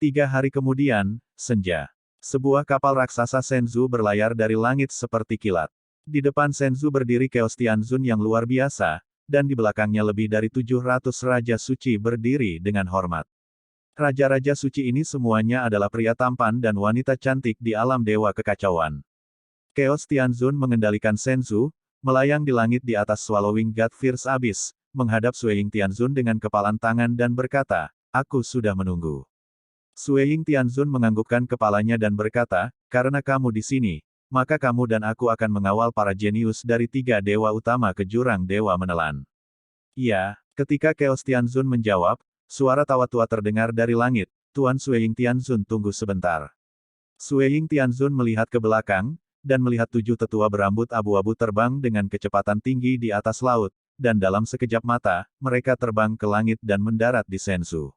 3 hari kemudian, senja. Sebuah kapal raksasa Shenzhou berlayar dari langit seperti kilat. Di depan Shenzhou berdiri Chaos Tianzun yang luar biasa, dan di belakangnya lebih dari 700 Raja Suci berdiri dengan hormat. Raja-raja suci ini semuanya adalah pria tampan dan wanita cantik di alam dewa kekacauan. Chaos Tianzun mengendalikan Shenzhou, melayang di langit di atas Swallowing God Fierce Abyss, menghadap Sueying Tianzun dengan kepalan tangan dan berkata, aku sudah menunggu. Sueying Tianzun menganggukkan kepalanya dan berkata, karena kamu di sini, maka kamu dan aku akan mengawal para jenius dari 3 dewa utama ke jurang dewa menelan. Iya, ketika Chaos Tianzun menjawab, suara tawa tua terdengar dari langit, Tuan Sueying Tianzun tunggu sebentar. Sueying Tianzun melihat ke belakang, dan melihat 7 tetua berambut abu-abu terbang dengan kecepatan tinggi di atas laut, dan dalam sekejap mata, mereka terbang ke langit dan mendarat di Shenzhou.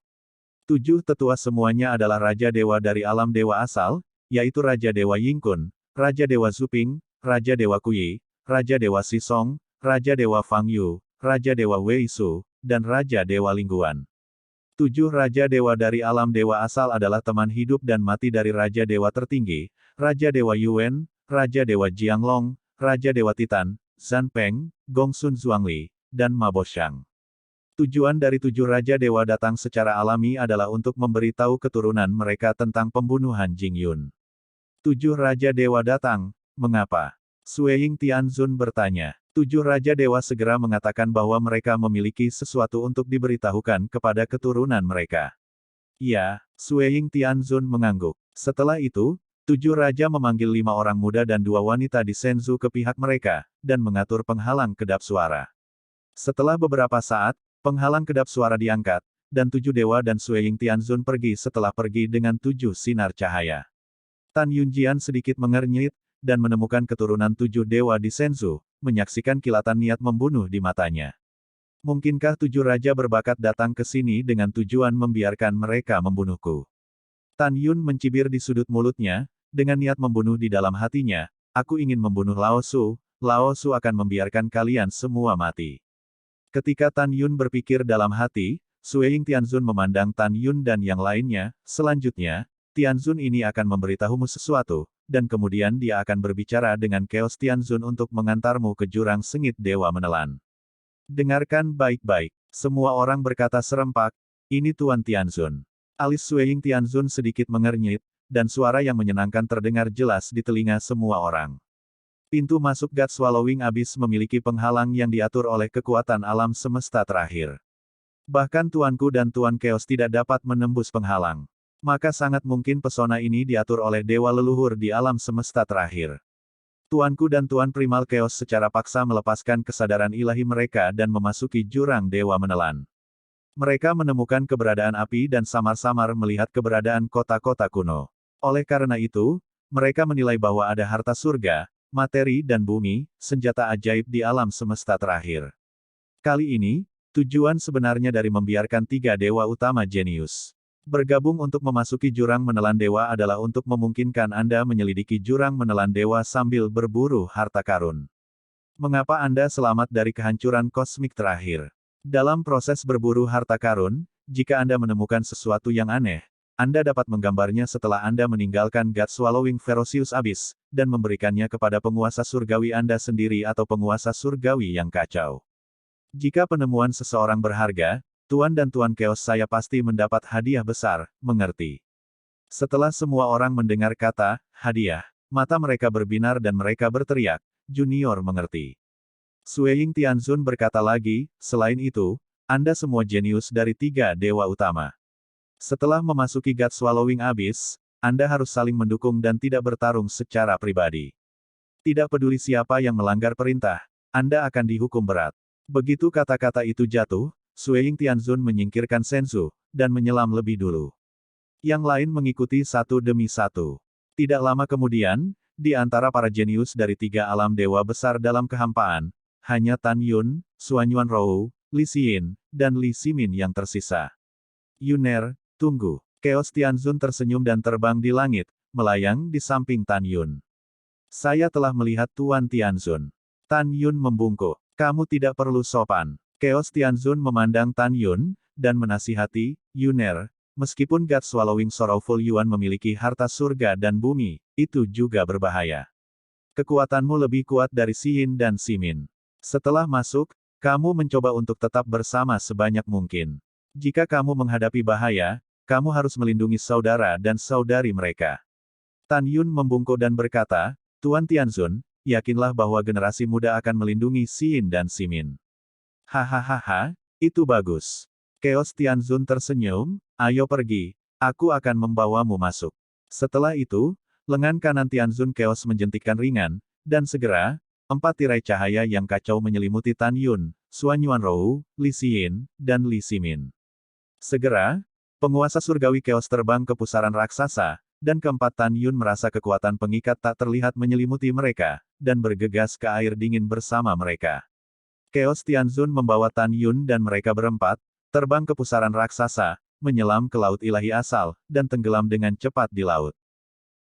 7 tetua semuanya adalah Raja Dewa dari alam dewa asal, yaitu Raja Dewa Yingkun, Raja Dewa Zuping, Raja Dewa Kuyi, Raja Dewa Sisong, Raja Dewa Fang Yu, Raja Dewa Wei Su, dan Raja Dewa Lingguan. 7 Raja Dewa dari alam dewa asal adalah teman hidup dan mati dari Raja Dewa tertinggi, Raja Dewa Yuan, Raja Dewa Jianglong, Raja Dewa Titan, Zhan Peng, Gongsun Zhuangli, dan Ma Boxiang. Tujuan dari 7 Raja Dewa datang secara alami adalah untuk memberitahu keturunan mereka tentang pembunuhan Jing Yun. 7 Raja Dewa datang, mengapa? Sueying Tianzun bertanya. 7 Raja Dewa segera mengatakan bahwa mereka memiliki sesuatu untuk diberitahukan kepada keturunan mereka. Ya, Sueying Tianzun mengangguk. Setelah itu, 7 Raja memanggil 5 orang muda dan 2 wanita di Shenzhou ke pihak mereka, dan mengatur penghalang kedap suara. Setelah beberapa saat, penghalang kedap suara diangkat, dan 7 dewa dan Sueying Tianzun pergi setelah pergi dengan 7 sinar cahaya. Tan Yunjian sedikit mengernyit, dan menemukan keturunan 7 dewa di Shenzhou, menyaksikan kilatan niat membunuh di matanya. Mungkinkah 7 raja berbakat datang ke sini dengan tujuan membiarkan mereka membunuhku? Tan Yun mencibir di sudut mulutnya, dengan niat membunuh di dalam hatinya, aku ingin membunuh Lao Su akan membiarkan kalian semua mati. Ketika Tan Yun berpikir dalam hati, Sueying Tianzun memandang Tan Yun dan yang lainnya, selanjutnya, Tianzun ini akan memberitahumu sesuatu, dan kemudian dia akan berbicara dengan Chaos Tianzun untuk mengantarmu ke jurang sengit Dewa Menelan. Dengarkan baik-baik. Semua orang berkata serempak, ini Tuan Tianzun. Alis Sueying Tianzun sedikit mengernyit, dan suara yang menyenangkan terdengar jelas di telinga semua orang. Pintu masuk God Swallowing Abyss memiliki penghalang yang diatur oleh kekuatan alam semesta terakhir. Bahkan Tuanku dan Tuan Chaos tidak dapat menembus penghalang. Maka sangat mungkin pesona ini diatur oleh dewa leluhur di alam semesta terakhir. Tuanku dan Tuan Primal Chaos secara paksa melepaskan kesadaran ilahi mereka dan memasuki jurang Dewa Menelan. Mereka menemukan keberadaan api dan samar-samar melihat keberadaan kota-kota kuno. Oleh karena itu, mereka menilai bahwa ada harta surga, materi dan bumi, senjata ajaib di alam semesta terakhir. Kali ini, tujuan sebenarnya dari membiarkan 3 dewa utama jenius bergabung untuk memasuki jurang menelan dewa adalah untuk memungkinkan Anda menyelidiki jurang menelan dewa sambil berburu harta karun. Mengapa Anda selamat dari kehancuran kosmik terakhir? Dalam proses berburu harta karun, jika Anda menemukan sesuatu yang aneh, Anda dapat menggambarnya setelah Anda meninggalkan God Swallowing Ferocious Abyss, dan memberikannya kepada penguasa surgawi Anda sendiri atau penguasa surgawi yang kacau. Jika penemuan seseorang berharga, Tuan dan Tuan Chaos saya pasti mendapat hadiah besar, mengerti? Setelah semua orang mendengar kata, hadiah, mata mereka berbinar dan mereka berteriak, Junior mengerti. Sueying Tianzun berkata lagi, selain itu, Anda semua jenius dari 3 dewa utama. Setelah memasuki God Swallowing Abyss, Anda harus saling mendukung dan tidak bertarung secara pribadi. Tidak peduli siapa yang melanggar perintah, Anda akan dihukum berat. Begitu kata-kata itu jatuh, Sueying Tianzun menyingkirkan Shenzhou, dan menyelam lebih dulu. Yang lain mengikuti satu demi satu. Tidak lama kemudian, di antara para jenius dari 3 alam dewa besar dalam kehampaan, hanya Tan Yun, Xuanyuan Rou, Li Xin, dan Li Ximin yang tersisa. Yuner, tunggu. Chaos Tianzun tersenyum dan terbang di langit, melayang di samping Tan Yun. Saya telah melihat Tuan Tianzun. Tan Yun membungkuk. Kamu tidak perlu sopan. Chaos Tianzun memandang Tan Yun, dan menasihati, Yuner, meskipun God Swallowing Sorrowful Yuan memiliki harta surga dan bumi, itu juga berbahaya. Kekuatanmu lebih kuat dari Xin dan Ximin. Setelah masuk, kamu mencoba untuk tetap bersama sebanyak mungkin. Jika kamu menghadapi bahaya, kamu harus melindungi saudara dan saudari mereka. Tan Yun membungkuk dan berkata, Tuan Tianzun, yakinlah bahwa generasi muda akan melindungi Xin dan Ximin. Hahaha, itu bagus. Chaos Tianzun tersenyum, ayo pergi, aku akan membawamu masuk. Setelah itu, lengan kanan Tianzun Chaos menjentikkan ringan, dan segera, 4 tirai cahaya yang kacau menyelimuti Tan Yun, Xuanyuan Rou, Li Xin, dan Li Ximin. Segera, penguasa surgawi Chaos terbang ke pusaran raksasa, dan keempat Tan Yun merasa kekuatan pengikat tak terlihat menyelimuti mereka, dan bergegas ke air dingin bersama mereka. Chaos Tianzun membawa Tan Yun dan mereka berempat, terbang ke pusaran raksasa, menyelam ke laut ilahi asal, dan tenggelam dengan cepat di laut.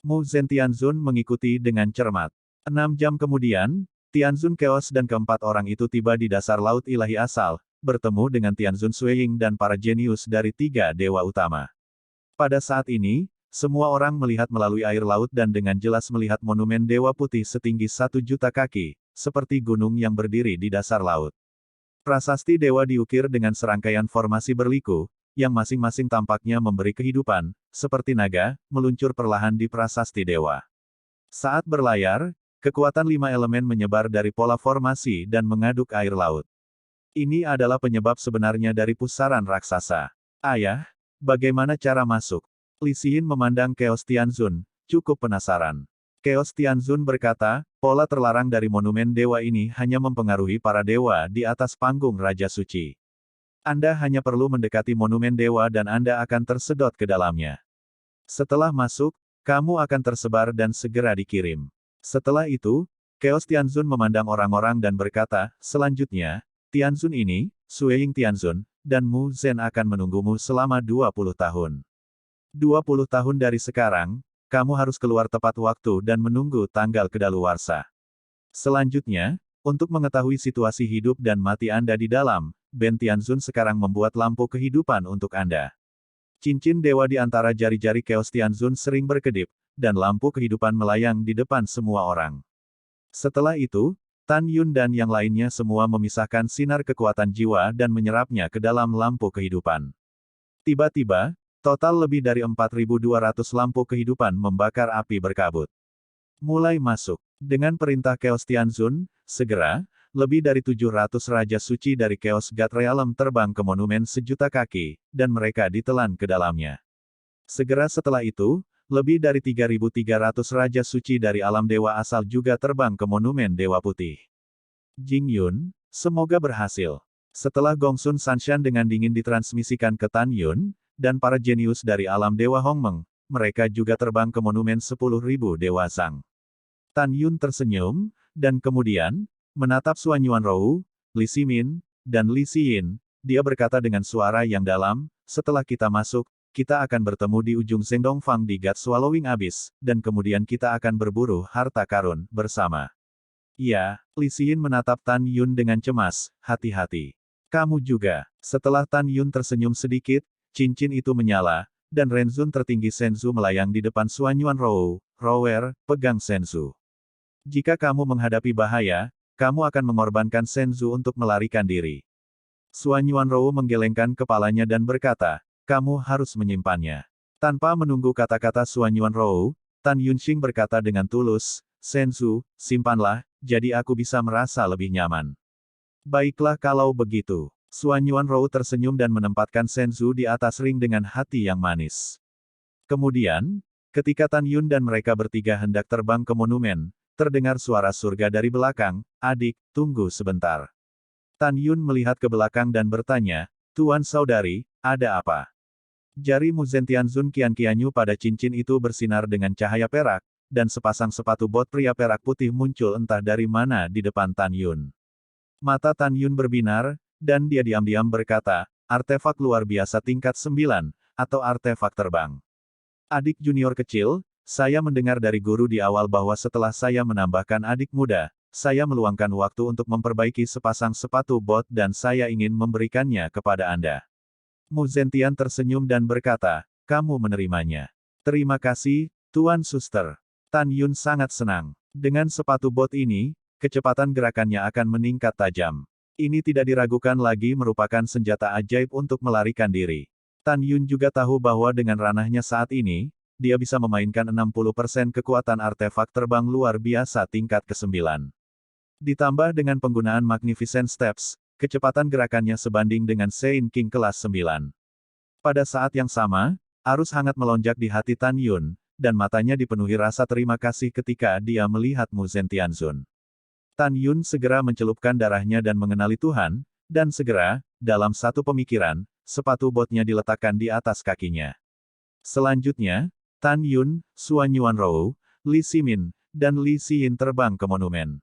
Mu Zhen Tianzun mengikuti dengan cermat. 6 jam kemudian, Tianzun Chaos dan keempat orang itu tiba di dasar laut ilahi asal, bertemu dengan Tianzun Suiying dan para jenius dari tiga dewa utama. Pada saat ini, semua orang melihat melalui air laut dan dengan jelas melihat monumen Dewa Putih setinggi 1 juta kaki, seperti gunung yang berdiri di dasar laut. Prasasti dewa diukir dengan serangkaian formasi berliku, yang masing-masing tampaknya memberi kehidupan, seperti naga, meluncur perlahan di prasasti dewa. Saat berlayar, kekuatan 5 elemen menyebar dari pola formasi dan mengaduk air laut. Ini adalah penyebab sebenarnya dari pusaran raksasa. Ayah, bagaimana cara masuk? Li Xin memandang Chaos Tianzun, cukup penasaran. Chaos Tianzun berkata, pola terlarang dari monumen dewa ini hanya mempengaruhi para dewa di atas panggung Raja Suci. Anda hanya perlu mendekati monumen dewa dan Anda akan tersedot ke dalamnya. Setelah masuk, kamu akan tersebar dan segera dikirim. Setelah itu, Chaos Tianzun memandang orang-orang dan berkata, selanjutnya, Tianzun ini, Suiying Tianzun, dan Mu Zhen akan menunggumu selama 20 tahun. 20 tahun dari sekarang, kamu harus keluar tepat waktu dan menunggu tanggal kedaluarsa. Selanjutnya, untuk mengetahui situasi hidup dan mati Anda di dalam, Ben Tianzun sekarang membuat lampu kehidupan untuk Anda. Cincin dewa di antara jari-jari Chaos Tianzun sering berkedip, dan lampu kehidupan melayang di depan semua orang. Setelah itu, Tan Yun dan yang lainnya semua memisahkan sinar kekuatan jiwa dan menyerapnya ke dalam lampu kehidupan. Tiba-tiba, total lebih dari 4.200 lampu kehidupan membakar api berkabut. Mulai masuk. Dengan perintah Chaos Tianzun, segera, lebih dari 700 Raja Suci dari Chaos God Realm terbang ke monumen 1.000.000 kaki, dan mereka ditelan ke dalamnya. Segera setelah itu, lebih dari 3.300 Raja Suci dari alam dewa asal juga terbang ke monumen Dewa Putih. Jing Yun, semoga berhasil. Setelah Gongsun Sanshan dengan dingin ditransmisikan ke Tan Yun, dan para jenius dari alam dewa Hongmeng, mereka juga terbang ke monumen 10.000 Dewa Zhang. Tan Yun tersenyum, dan kemudian, menatap Suanyuan Rou, Li Ximin, dan Li Xin, dia berkata dengan suara yang dalam, setelah kita masuk, kita akan bertemu di ujung Zhengdongfang di God Swallowing Abyss, dan kemudian kita akan berburu harta karun bersama. Ya, Li Xin menatap Tan Yun dengan cemas, hati-hati. Kamu juga. Setelah Tan Yun tersenyum sedikit, cincin itu menyala, dan Renzun tertinggi Senzu melayang di depan Suanyuan Rou, Rower, pegang Senzu. Jika kamu menghadapi bahaya, kamu akan mengorbankan Senzu untuk melarikan diri. Suanyuan Rou menggelengkan kepalanya dan berkata, kamu harus menyimpannya. Tanpa menunggu kata-kata Suanyuan Rou, Tan Yunxing berkata dengan tulus, Senzu, simpanlah, jadi aku bisa merasa lebih nyaman. Baiklah kalau begitu. Suanyuan Rou tersenyum dan menempatkan Senzu di atas ring dengan hati yang manis. Kemudian, ketika Tan Yun dan mereka bertiga hendak terbang ke monumen, terdengar suara surga dari belakang, adik, tunggu sebentar. Tan Yun melihat ke belakang dan bertanya, Tuan Saudari, ada apa? Jari Mu Zhen Tianzun kian-kianyu pada cincin itu bersinar dengan cahaya perak, dan sepasang sepatu bot pria perak putih muncul entah dari mana di depan Tan Yun. Mata Tan Yun berbinar, dan dia diam-diam berkata, artefak luar biasa tingkat 9, atau artefak terbang. Adik junior kecil, saya mendengar dari guru di awal bahwa setelah saya menambahkan adik muda, saya meluangkan waktu untuk memperbaiki sepasang sepatu bot dan saya ingin memberikannya kepada Anda. Mu Zentian tersenyum dan berkata, kamu menerimanya. Terima kasih, Tuan Suster. Tan Yun sangat senang. Dengan sepatu bot ini, kecepatan gerakannya akan meningkat tajam. Ini tidak diragukan lagi merupakan senjata ajaib untuk melarikan diri. Tan Yun juga tahu bahwa dengan ranahnya saat ini, dia bisa memainkan 60% kekuatan artefak terbang luar biasa tingkat ke-9. Ditambah dengan penggunaan Magnificent Steps, kecepatan gerakannya sebanding dengan Saint King kelas 9. Pada saat yang sama, arus hangat melonjak di hati Tan Yun, dan matanya dipenuhi rasa terima kasih ketika dia melihat Mu Zhen Tianzun. Tan Yun segera mencelupkan darahnya dan mengenali Tuhan, dan segera, dalam satu pemikiran, sepatu botnya diletakkan di atas kakinya. Selanjutnya, Tan Yun, Suanyuan Rou, Li Ximin, dan Li Xin terbang ke monumen.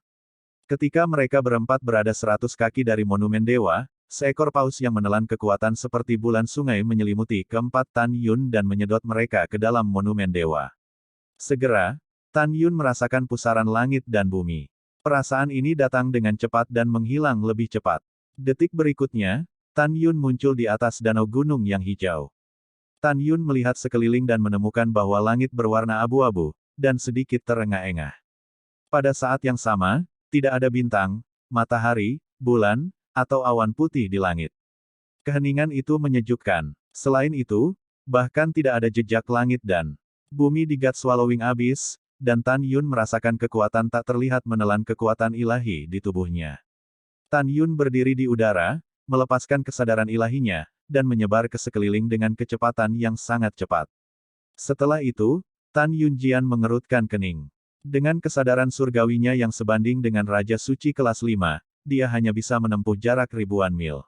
Ketika mereka berempat berada 100 kaki dari monumen dewa, seekor paus yang menelan kekuatan seperti bulan sungai menyelimuti keempat Tan Yun dan menyedot mereka ke dalam monumen dewa. Segera, Tan Yun merasakan pusaran langit dan bumi. Perasaan ini datang dengan cepat dan menghilang lebih cepat. Detik berikutnya, Tan Yun muncul di atas danau gunung yang hijau. Tan Yun melihat sekeliling dan menemukan bahwa langit berwarna abu-abu, dan sedikit terengah-engah. Pada saat yang sama, tidak ada bintang, matahari, bulan, atau awan putih di langit. Keheningan itu menyejukkan. Selain itu, bahkan tidak ada jejak langit dan bumi di God Swallowing Abyss, dan Tan Yun merasakan kekuatan tak terlihat menelan kekuatan ilahi di tubuhnya. Tan Yun berdiri di udara, melepaskan kesadaran ilahinya, dan menyebar ke sekeliling dengan kecepatan yang sangat cepat. Setelah itu, Tan Yunjian mengerutkan kening. Dengan kesadaran surgawinya yang sebanding dengan Raja Suci kelas 5, dia hanya bisa menempuh jarak ribuan mil.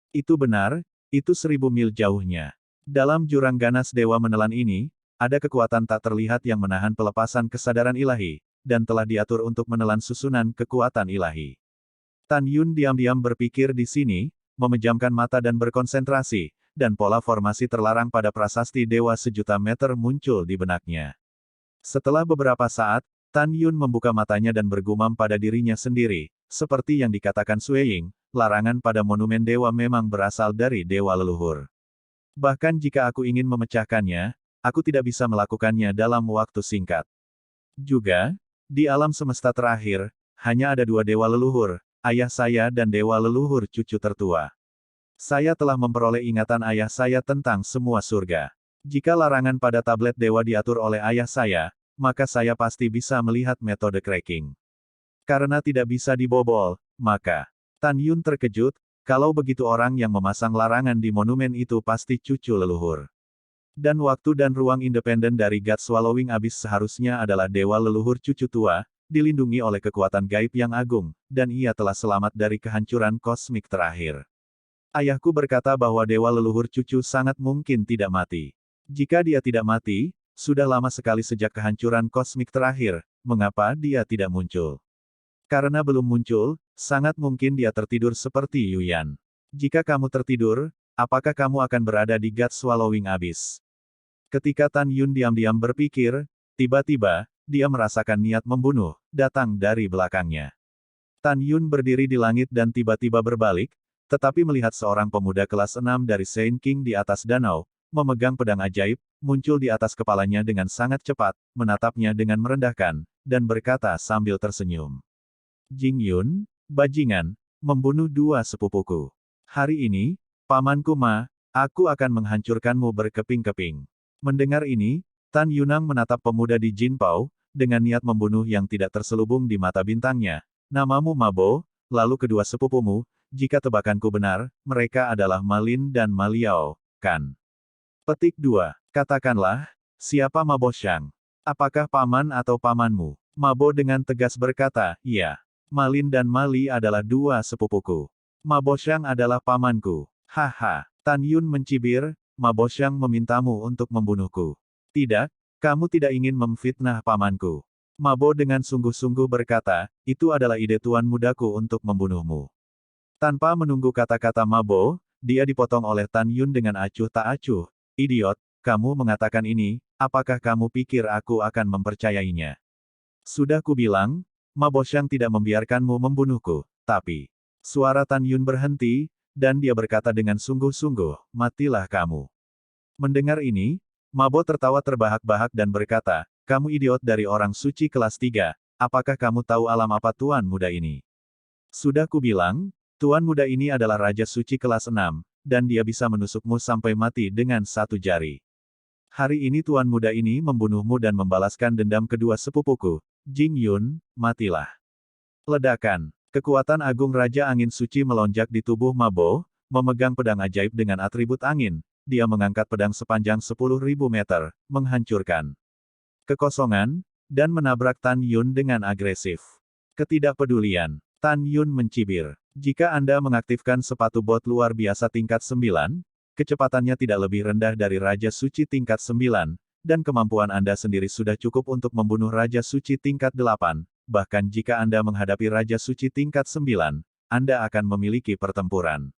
Itu benar, itu 1000 mil jauhnya. Dalam jurang ganas Dewa Menelan ini, ada kekuatan tak terlihat yang menahan pelepasan kesadaran ilahi, dan telah diatur untuk menelan susunan kekuatan ilahi. Tan Yun diam-diam berpikir di sini, memejamkan mata dan berkonsentrasi, dan pola formasi terlarang pada prasasti Dewa Sejuta Meter muncul di benaknya. Setelah beberapa saat, Tan Yun membuka matanya dan bergumam pada dirinya sendiri, seperti yang dikatakan Sue Ying, larangan pada monumen dewa memang berasal dari dewa leluhur. Bahkan jika aku ingin memecahkannya, aku tidak bisa melakukannya dalam waktu singkat. Juga, di alam semesta terakhir, hanya ada 2 dewa leluhur, ayah saya dan dewa leluhur cucu tertua. Saya telah memperoleh ingatan ayah saya tentang semua surga. Jika larangan pada tablet dewa diatur oleh ayah saya, maka saya pasti bisa melihat metode cracking. Karena tidak bisa dibobol, maka Tan Yun terkejut, kalau begitu orang yang memasang larangan di monumen itu pasti cucu leluhur. Dan waktu dan ruang independen dari God Swallowing Abyss seharusnya adalah dewa leluhur cucu tua, dilindungi oleh kekuatan gaib yang agung, dan ia telah selamat dari kehancuran kosmik terakhir. Ayahku berkata bahwa dewa leluhur cucu sangat mungkin tidak mati. Jika dia tidak mati, sudah lama sekali sejak kehancuran kosmik terakhir, mengapa dia tidak muncul? Karena belum muncul, sangat mungkin dia tertidur seperti Yuyan. Jika kamu tertidur, apakah kamu akan berada di God Swallowing Abyss? Ketika Tan Yun diam-diam berpikir, tiba-tiba, dia merasakan niat membunuh, datang dari belakangnya. Tan Yun berdiri di langit dan tiba-tiba berbalik, tetapi melihat seorang pemuda kelas 6 dari Saint King di atas danau, memegang pedang ajaib, muncul di atas kepalanya dengan sangat cepat, menatapnya dengan merendahkan, dan berkata sambil tersenyum. Jing Yun, bajingan, membunuh 2 sepupuku. Hari ini, pamanku Ma, aku akan menghancurkanmu berkeping-keping. Mendengar ini, Tan Yunang menatap pemuda di Jinpao, dengan niat membunuh yang tidak terselubung di mata bintangnya. Namamu Mabo, lalu kedua sepupumu, jika tebakanku benar, mereka adalah Ma Lin dan Ma Liao, kan? Petik 2. Katakanlah, siapa Mabo Xiang? Apakah paman atau pamanmu? Mabo dengan tegas berkata, iya. Ma Lin dan Ma Li adalah 2 sepupuku. Mabo Xiang adalah pamanku. Haha. Tan Yun mencibir, Mabo Xiang memintamu untuk membunuhku. Tidak, kamu tidak ingin memfitnah pamanku. Mabo dengan sungguh-sungguh berkata, itu adalah ide tuan mudaku untuk membunuhmu. Tanpa menunggu kata-kata Mabo, dia dipotong oleh Tan Yun dengan acuh tak acuh. Idiot, kamu mengatakan ini, apakah kamu pikir aku akan mempercayainya? Sudah kubilang, Mabo Xiang tidak membiarkanmu membunuhku, tapi... Suara Tan Yun berhenti, dan dia berkata dengan sungguh-sungguh, matilah kamu. Mendengar ini, Mabo tertawa terbahak-bahak dan berkata, kamu idiot dari orang suci kelas 3, apakah kamu tahu alam apa tuan muda ini? Sudah kubilang, tuan muda ini adalah Raja Suci kelas 6, dan dia bisa menusukmu sampai mati dengan 1 jari. Hari ini tuan muda ini membunuhmu dan membalaskan dendam kedua sepupuku, Jing Yun, matilah. Ledakan. Kekuatan agung Raja Angin Suci melonjak di tubuh Mabo, memegang pedang ajaib dengan atribut angin. Dia mengangkat pedang sepanjang 10.000 meter, menghancurkan kekosongan, dan menabrak Tan Yun dengan agresif. Ketidakpedulian. Tan Yun mencibir. Jika Anda mengaktifkan sepatu bot luar biasa tingkat 9, kecepatannya tidak lebih rendah dari Raja Suci tingkat 9, dan kemampuan Anda sendiri sudah cukup untuk membunuh Raja Suci tingkat 8, bahkan jika Anda menghadapi Raja Suci tingkat 9, Anda akan memiliki pertempuran.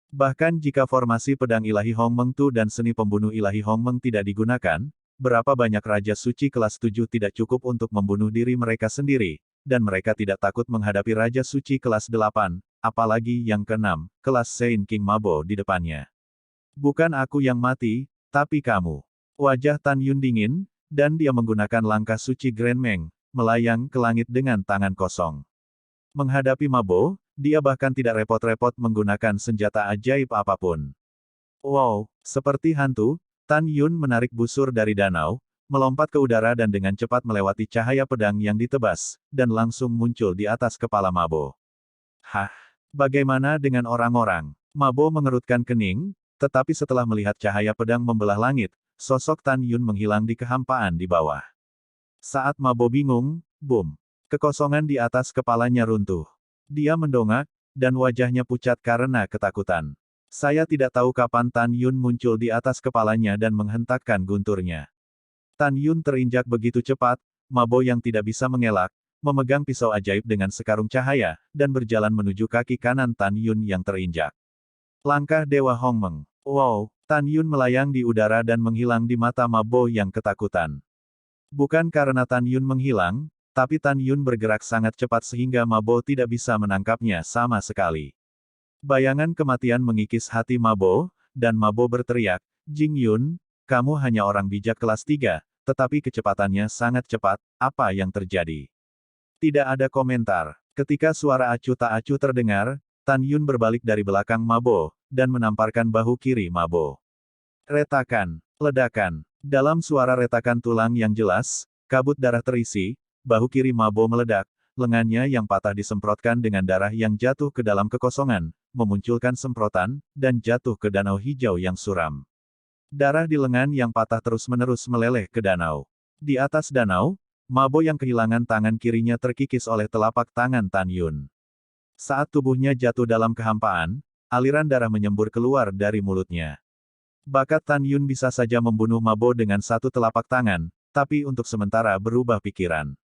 Bahkan jika formasi pedang ilahi Hongmeng Tu dan seni pembunuh ilahi Hongmeng tidak digunakan, berapa banyak Raja Suci kelas 7 tidak cukup untuk membunuh diri mereka sendiri, dan mereka tidak takut menghadapi Raja Suci kelas 8, apalagi yang keenam, kelas Saint King Mabo di depannya. Bukan aku yang mati, tapi kamu. Wajah Tan Yun dingin, dan dia menggunakan langkah suci Grand Meng, melayang ke langit dengan tangan kosong. Menghadapi Mabo, dia bahkan tidak repot-repot menggunakan senjata ajaib apapun. Wow, seperti hantu, Tan Yun menarik busur dari danau, melompat ke udara dan dengan cepat melewati cahaya pedang yang ditebas, dan langsung muncul di atas kepala Mabo. Hah? Bagaimana dengan orang-orang? Mabo mengerutkan kening, tetapi setelah melihat cahaya pedang membelah langit, sosok Tan Yun menghilang di kehampaan di bawah. Saat Mabo bingung, boom! Kekosongan di atas kepalanya runtuh. Dia mendongak, dan wajahnya pucat karena ketakutan. Saya tidak tahu kapan Tan Yun muncul di atas kepalanya dan menghentakkan gunturnya. Tan Yun terinjak begitu cepat, Mabo yang tidak bisa mengelak, memegang pisau ajaib dengan sekarung cahaya, dan berjalan menuju kaki kanan Tan Yun yang terinjak. Langkah Dewa Hongmeng. Wow, Tan Yun melayang di udara dan menghilang di mata Mabo yang ketakutan. Bukan karena Tan Yun menghilang, tapi Tan Yun bergerak sangat cepat sehingga Mabo tidak bisa menangkapnya sama sekali. Bayangan kematian mengikis hati Mabo, dan Mabo berteriak, Jing Yun, kamu hanya orang bijak kelas 3, tetapi kecepatannya sangat cepat, apa yang terjadi? Tidak ada komentar. Ketika suara acuh tak acuh terdengar, Tan Yun berbalik dari belakang Mabo, dan menamparkan bahu kiri Mabo. Retakan, ledakan. Dalam suara retakan tulang yang jelas, kabut darah terisi, bahu kiri Mabo meledak, lengannya yang patah disemprotkan dengan darah yang jatuh ke dalam kekosongan, memunculkan semprotan, dan jatuh ke danau hijau yang suram. Darah di lengan yang patah terus-menerus meleleh ke danau. Di atas danau, Mabo yang kehilangan tangan kirinya terkikis oleh telapak tangan Tan Yun. Saat tubuhnya jatuh dalam kehampaan, aliran darah menyembur keluar dari mulutnya. Bakat Tan Yun bisa saja membunuh Mabo dengan satu telapak tangan, tapi untuk sementara berubah pikiran.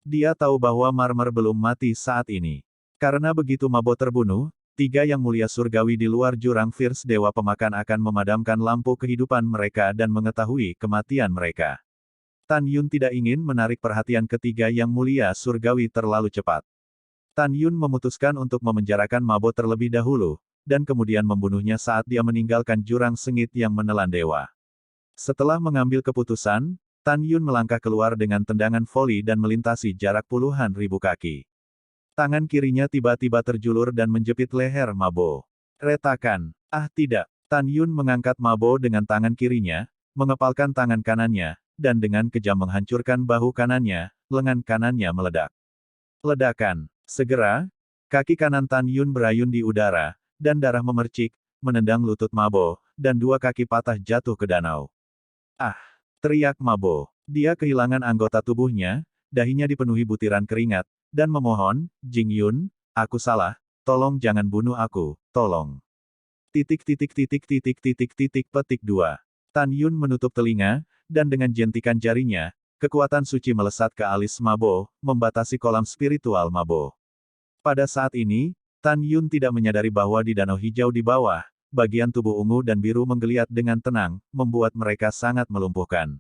Dia tahu bahwa Marmer belum mati saat ini. Karena begitu Mabo terbunuh, 3 yang mulia surgawi di luar jurang Fierce Dewa Pemakan akan memadamkan lampu kehidupan mereka dan mengetahui kematian mereka. Tan Yun tidak ingin menarik perhatian ketiga yang mulia surgawi terlalu cepat. Tan Yun memutuskan untuk memenjarakan Mabo terlebih dahulu, dan kemudian membunuhnya saat dia meninggalkan jurang sengit yang menelan dewa. Setelah mengambil keputusan, Tan Yun melangkah keluar dengan tendangan voli dan melintasi jarak puluhan ribu kaki. Tangan kirinya tiba-tiba terjulur dan menjepit leher Mabo. Retakan. Ah tidak. Tan Yun mengangkat Mabo dengan tangan kirinya, mengepalkan tangan kanannya, dan dengan kejam menghancurkan bahu kanannya, lengan kanannya meledak. Ledakan. Segera, kaki kanan Tan Yun berayun di udara, dan darah memercik, menendang lutut Mabo, dan 2 kaki patah jatuh ke danau. Ah! Teriak Mabo. Dia kehilangan anggota tubuhnya, dahinya dipenuhi butiran keringat, dan memohon, Jing Yun, aku salah, tolong jangan bunuh aku, tolong. Petik 2. Tan Yun menutup telinga, dan dengan jentikan jarinya, kekuatan suci melesat ke alis Mabo, membatasi kolam spiritual Mabo. Pada saat ini, Tan Yun tidak menyadari bahwa di danau hijau di bawah, bagian tubuh ungu dan biru menggeliat dengan tenang, membuat mereka sangat melumpuhkan.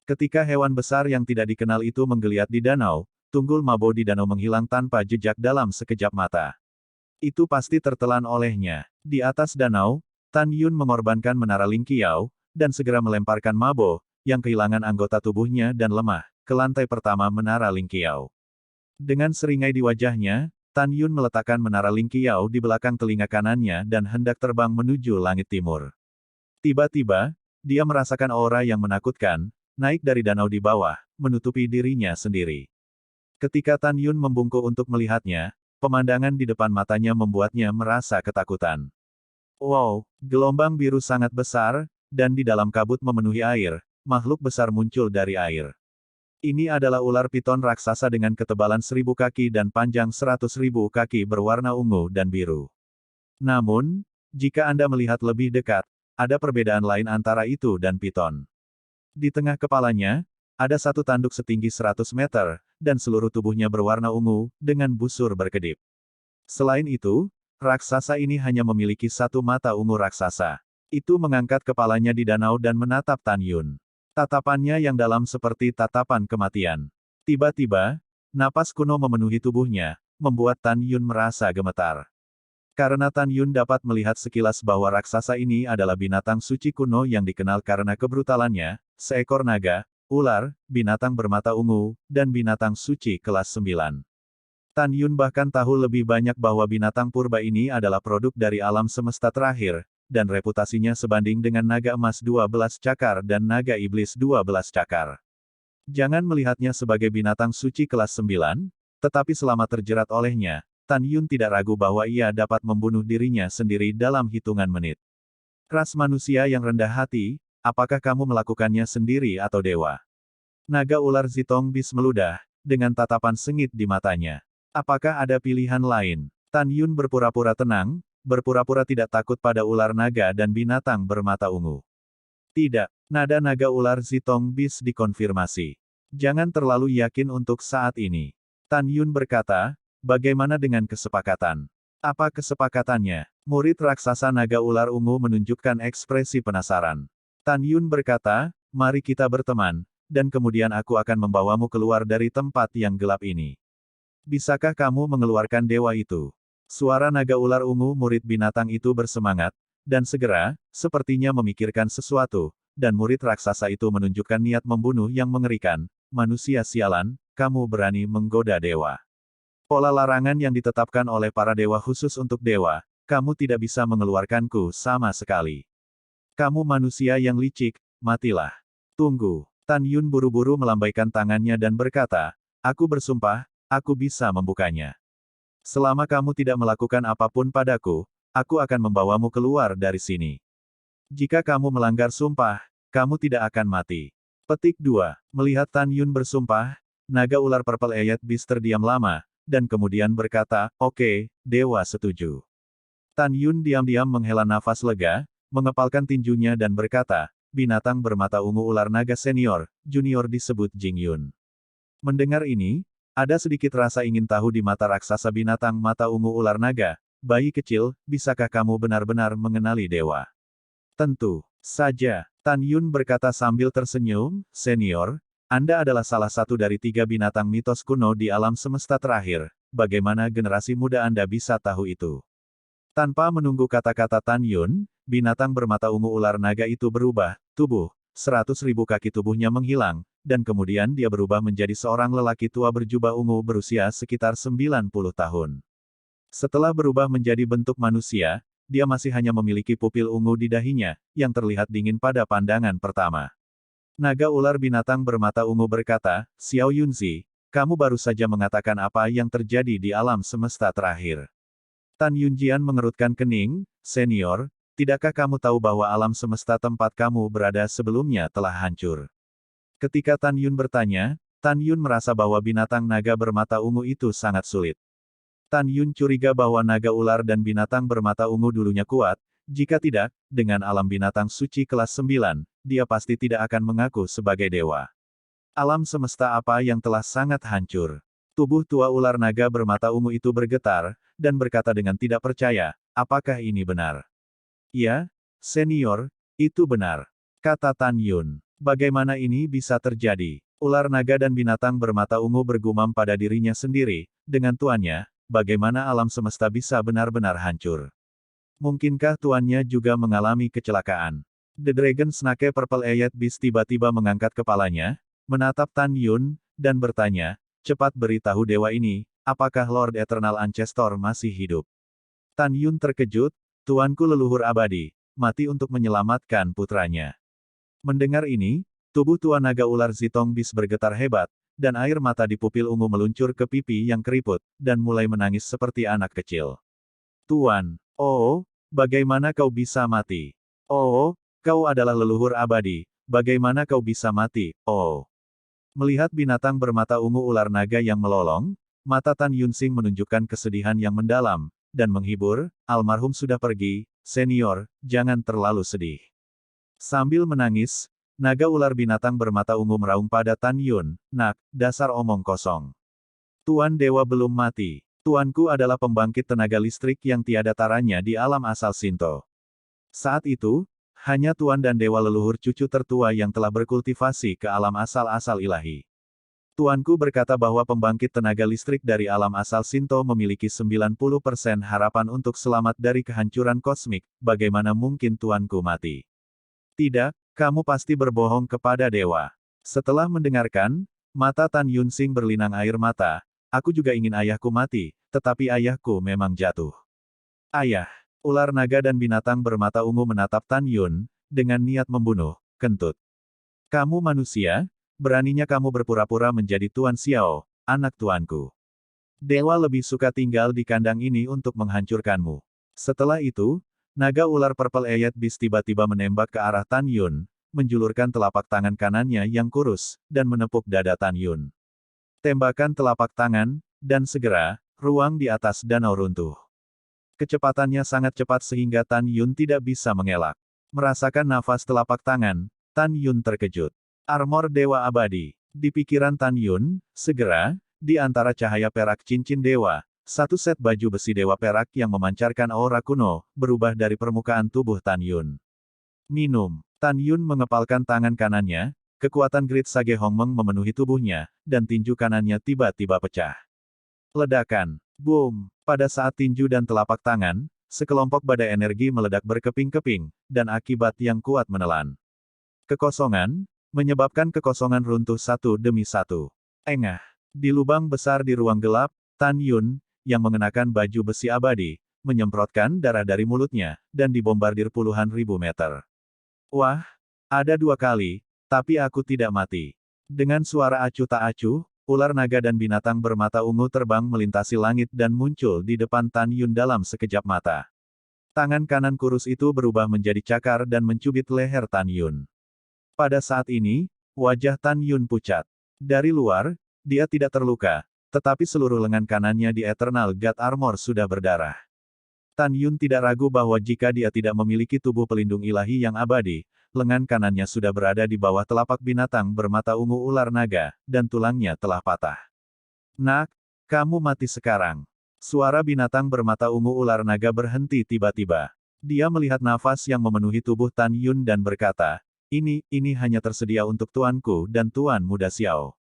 Ketika hewan besar yang tidak dikenal itu menggeliat di danau, tunggul Mabo di danau menghilang tanpa jejak dalam sekejap mata. Itu pasti tertelan olehnya. Di atas danau, Tan Yun mengorbankan menara Ling Qiao, dan segera melemparkan Mabo, yang kehilangan anggota tubuhnya dan lemah, ke lantai pertama menara Ling Qiao. Dengan seringai di wajahnya, Tan Yun meletakkan menara Ling Qiao di belakang telinga kanannya dan hendak terbang menuju langit timur. Tiba-tiba, dia merasakan aura yang menakutkan, naik dari danau di bawah, menutupi dirinya sendiri. Ketika Tan Yun membungkuk untuk melihatnya, pemandangan di depan matanya membuatnya merasa ketakutan. Wow, gelombang biru sangat besar, dan di dalam kabut memenuhi air, makhluk besar muncul dari air. Ini adalah ular piton raksasa dengan ketebalan 1000 kaki dan panjang 100.000 kaki berwarna ungu dan biru. Namun, jika Anda melihat lebih dekat, ada perbedaan lain antara itu dan piton. Di tengah kepalanya, ada satu tanduk setinggi 100 meter, dan seluruh tubuhnya berwarna ungu, dengan busur berkedip. Selain itu, raksasa ini hanya memiliki satu mata ungu raksasa. Itu mengangkat kepalanya di danau dan menatap Tan Yun. Tatapannya yang dalam seperti tatapan kematian. Tiba-tiba, napas kuno memenuhi tubuhnya, membuat Tan Yun merasa gemetar. Karena Tan Yun dapat melihat sekilas bahwa raksasa ini adalah binatang suci kuno yang dikenal karena kebrutalannya, seekor naga, ular, binatang bermata ungu, dan binatang suci kelas 9. Tan Yun bahkan tahu lebih banyak bahwa binatang purba ini adalah produk dari alam semesta terakhir, dan reputasinya sebanding dengan naga emas 12 cakar dan naga iblis 12 cakar. Jangan melihatnya sebagai binatang suci kelas 9, tetapi selama terjerat olehnya, Tan Yun tidak ragu bahwa ia dapat membunuh dirinya sendiri dalam hitungan menit. Ras manusia yang rendah hati, apakah kamu melakukannya sendiri atau dewa? Naga ular Zitong Bis meludah, dengan tatapan sengit di matanya. Apakah ada pilihan lain? Tan Yun berpura-pura tenang, berpura-pura tidak takut pada ular naga dan binatang bermata ungu. Tidak, nada naga ular Zitong Bis dikonfirmasi. Jangan terlalu yakin untuk saat ini. Tan Yun berkata, bagaimana dengan kesepakatan? Apa kesepakatannya? Murid raksasa naga ular ungu menunjukkan ekspresi penasaran. Tan Yun berkata, mari kita berteman, dan kemudian aku akan membawamu keluar dari tempat yang gelap ini. Bisakah kamu mengeluarkan dewa itu? Suara naga ular ungu murid binatang itu bersemangat, dan segera, sepertinya memikirkan sesuatu, dan murid raksasa itu menunjukkan niat membunuh yang mengerikan. Manusia sialan, kamu berani menggoda dewa. Pola larangan yang ditetapkan oleh para dewa khusus untuk dewa, kamu tidak bisa mengeluarkanku sama sekali. Kamu manusia yang licik, matilah. Tunggu. Tan Yun buru-buru melambaikan tangannya dan berkata, aku bersumpah, aku bisa membukanya. Selama kamu tidak melakukan apapun padaku, aku akan membawamu keluar dari sini. Jika kamu melanggar sumpah, kamu tidak akan mati. Petik 2. Melihat Tan Yun bersumpah, naga ular Purple Eyed Beast terdiam lama, dan kemudian berkata, oke, dewa setuju. Tan Yun diam-diam menghela nafas lega, mengepalkan tinjunya dan berkata, binatang bermata ungu ular naga senior, junior disebut Jing Yun. Mendengar ini, ada sedikit rasa ingin tahu di mata raksasa binatang mata ungu ular naga. Bayi kecil, bisakah kamu benar-benar mengenali dewa? Tentu saja, Tan Yun berkata sambil tersenyum, senior, Anda adalah salah satu dari 3 binatang mitos kuno di alam semesta terakhir. Bagaimana generasi muda Anda bisa tahu itu? Tanpa menunggu kata-kata Tan Yun, binatang bermata ungu ular naga itu berubah, tubuh, 100.000 kaki tubuhnya menghilang, dan kemudian dia berubah menjadi seorang lelaki tua berjubah ungu berusia sekitar 90 tahun. Setelah berubah menjadi bentuk manusia, dia masih hanya memiliki pupil ungu di dahinya, yang terlihat dingin pada pandangan pertama. Naga ular binatang bermata ungu berkata, Xiao Yunzi, kamu baru saja mengatakan apa yang terjadi di alam semesta terakhir. Tan Yunjian mengerutkan kening, senior, tidakkah kamu tahu bahwa alam semesta tempat kamu berada sebelumnya telah hancur? Ketika Tan Yun bertanya, Tan Yun merasa bahwa binatang naga bermata ungu itu sangat sulit. Tan Yun curiga bahwa naga ular dan binatang bermata ungu dulunya kuat, jika tidak, dengan alam binatang suci kelas 9, dia pasti tidak akan mengaku sebagai dewa. Alam semesta apa yang telah sangat hancur? Tubuh tua ular naga bermata ungu itu bergetar, dan berkata dengan tidak percaya, apakah ini benar? Ya, senior, itu benar. Kata Tan Yun. Bagaimana ini bisa terjadi? Ular naga dan binatang bermata ungu bergumam pada dirinya sendiri, dengan tuannya, bagaimana alam semesta bisa benar-benar hancur? Mungkinkah tuannya juga mengalami kecelakaan? The Dragon Snake Purple Eyed Beast tiba-tiba mengangkat kepalanya, menatap Tan Yun, dan bertanya, cepat beritahu dewa ini, apakah Lord Eternal Ancestor masih hidup? Tan Yun terkejut, tuanku leluhur abadi, mati untuk menyelamatkan putranya. Mendengar ini, tubuh tua naga ular Zitong Bis bergetar hebat, dan air mata di pupil ungu meluncur ke pipi yang keriput, dan mulai menangis seperti anak kecil. Tuan, oh, bagaimana kau bisa mati? Oh, kau adalah leluhur abadi, bagaimana kau bisa mati, oh. Melihat binatang bermata ungu ular naga yang melolong, mata Tan Yunsing menunjukkan kesedihan yang mendalam, dan menghibur, almarhum sudah pergi, senior, jangan terlalu sedih. Sambil menangis, naga ular binatang bermata ungu meraung pada Tan Yun, nak, dasar omong kosong. Tuan dewa belum mati. Tuanku adalah pembangkit tenaga listrik yang tiada taranya di alam asal Shinto. Saat itu, hanya Tuan dan Dewa leluhur cucu tertua yang telah berkultivasi ke alam asal-asal ilahi. Tuanku berkata bahwa pembangkit tenaga listrik dari alam asal Shinto memiliki 90% harapan untuk selamat dari kehancuran kosmik, bagaimana mungkin tuanku mati? Tidak, kamu pasti berbohong kepada dewa. Setelah mendengarkan, mata Tan Yunsing berlinang air mata, aku juga ingin ayahku mati, tetapi ayahku memang jatuh. Ayah, ular naga dan binatang bermata ungu menatap Tan Yun, dengan niat membunuh, kentut. Kamu manusia? Beraninya kamu berpura-pura menjadi Tuan Xiao, anak tuanku. Dewa lebih suka tinggal di kandang ini untuk menghancurkanmu. Setelah itu, naga ular Purple Eyed Beast tiba-tiba menembak ke arah Tan Yun, menjulurkan telapak tangan kanannya yang kurus, dan menepuk dada Tan Yun. Tembakan telapak tangan, dan segera, ruang di atas danau runtuh. Kecepatannya sangat cepat sehingga Tan Yun tidak bisa mengelak. Merasakan nafas telapak tangan, Tan Yun terkejut. Armor Dewa Abadi. Di pikiran Tan Yun, segera, di antara cahaya perak cincin dewa, satu set baju besi dewa perak yang memancarkan aura kuno, berubah dari permukaan tubuh Tan Yun. Minum. Tan Yun mengepalkan tangan kanannya, kekuatan Great Sage Hongmeng memenuhi tubuhnya, dan tinju kanannya tiba-tiba pecah. Ledakan. Boom. Pada saat tinju dan telapak tangan, sekelompok badai energi meledak berkeping-keping, dan akibat yang kuat menelan. Kekosongan, menyebabkan kekosongan runtuh satu demi satu. Engah. Di lubang besar di ruang gelap, Tan Yun, yang mengenakan baju besi abadi, menyemprotkan darah dari mulutnya, dan dibombardir puluhan ribu meter. Wah, ada dua kali, tapi aku tidak mati. Dengan suara acuh tak acuh, ular naga dan binatang bermata ungu terbang melintasi langit dan muncul di depan Tan Yun dalam sekejap mata. Tangan kanan kurus itu berubah menjadi cakar dan mencubit leher Tan Yun. Pada saat ini, wajah Tan Yun pucat. Dari luar, dia tidak terluka, tetapi seluruh lengan kanannya di Eternal God Armor sudah berdarah. Tan Yun tidak ragu bahwa jika dia tidak memiliki tubuh pelindung ilahi yang abadi, lengan kanannya sudah berada di bawah telapak binatang bermata ungu ular naga, dan tulangnya telah patah. Nak, kamu mati sekarang. Suara binatang bermata ungu ular naga berhenti tiba-tiba. Dia melihat nafas yang memenuhi tubuh Tan Yun dan berkata, ini hanya tersedia untuk tuanku dan Tuan Muda Xiao.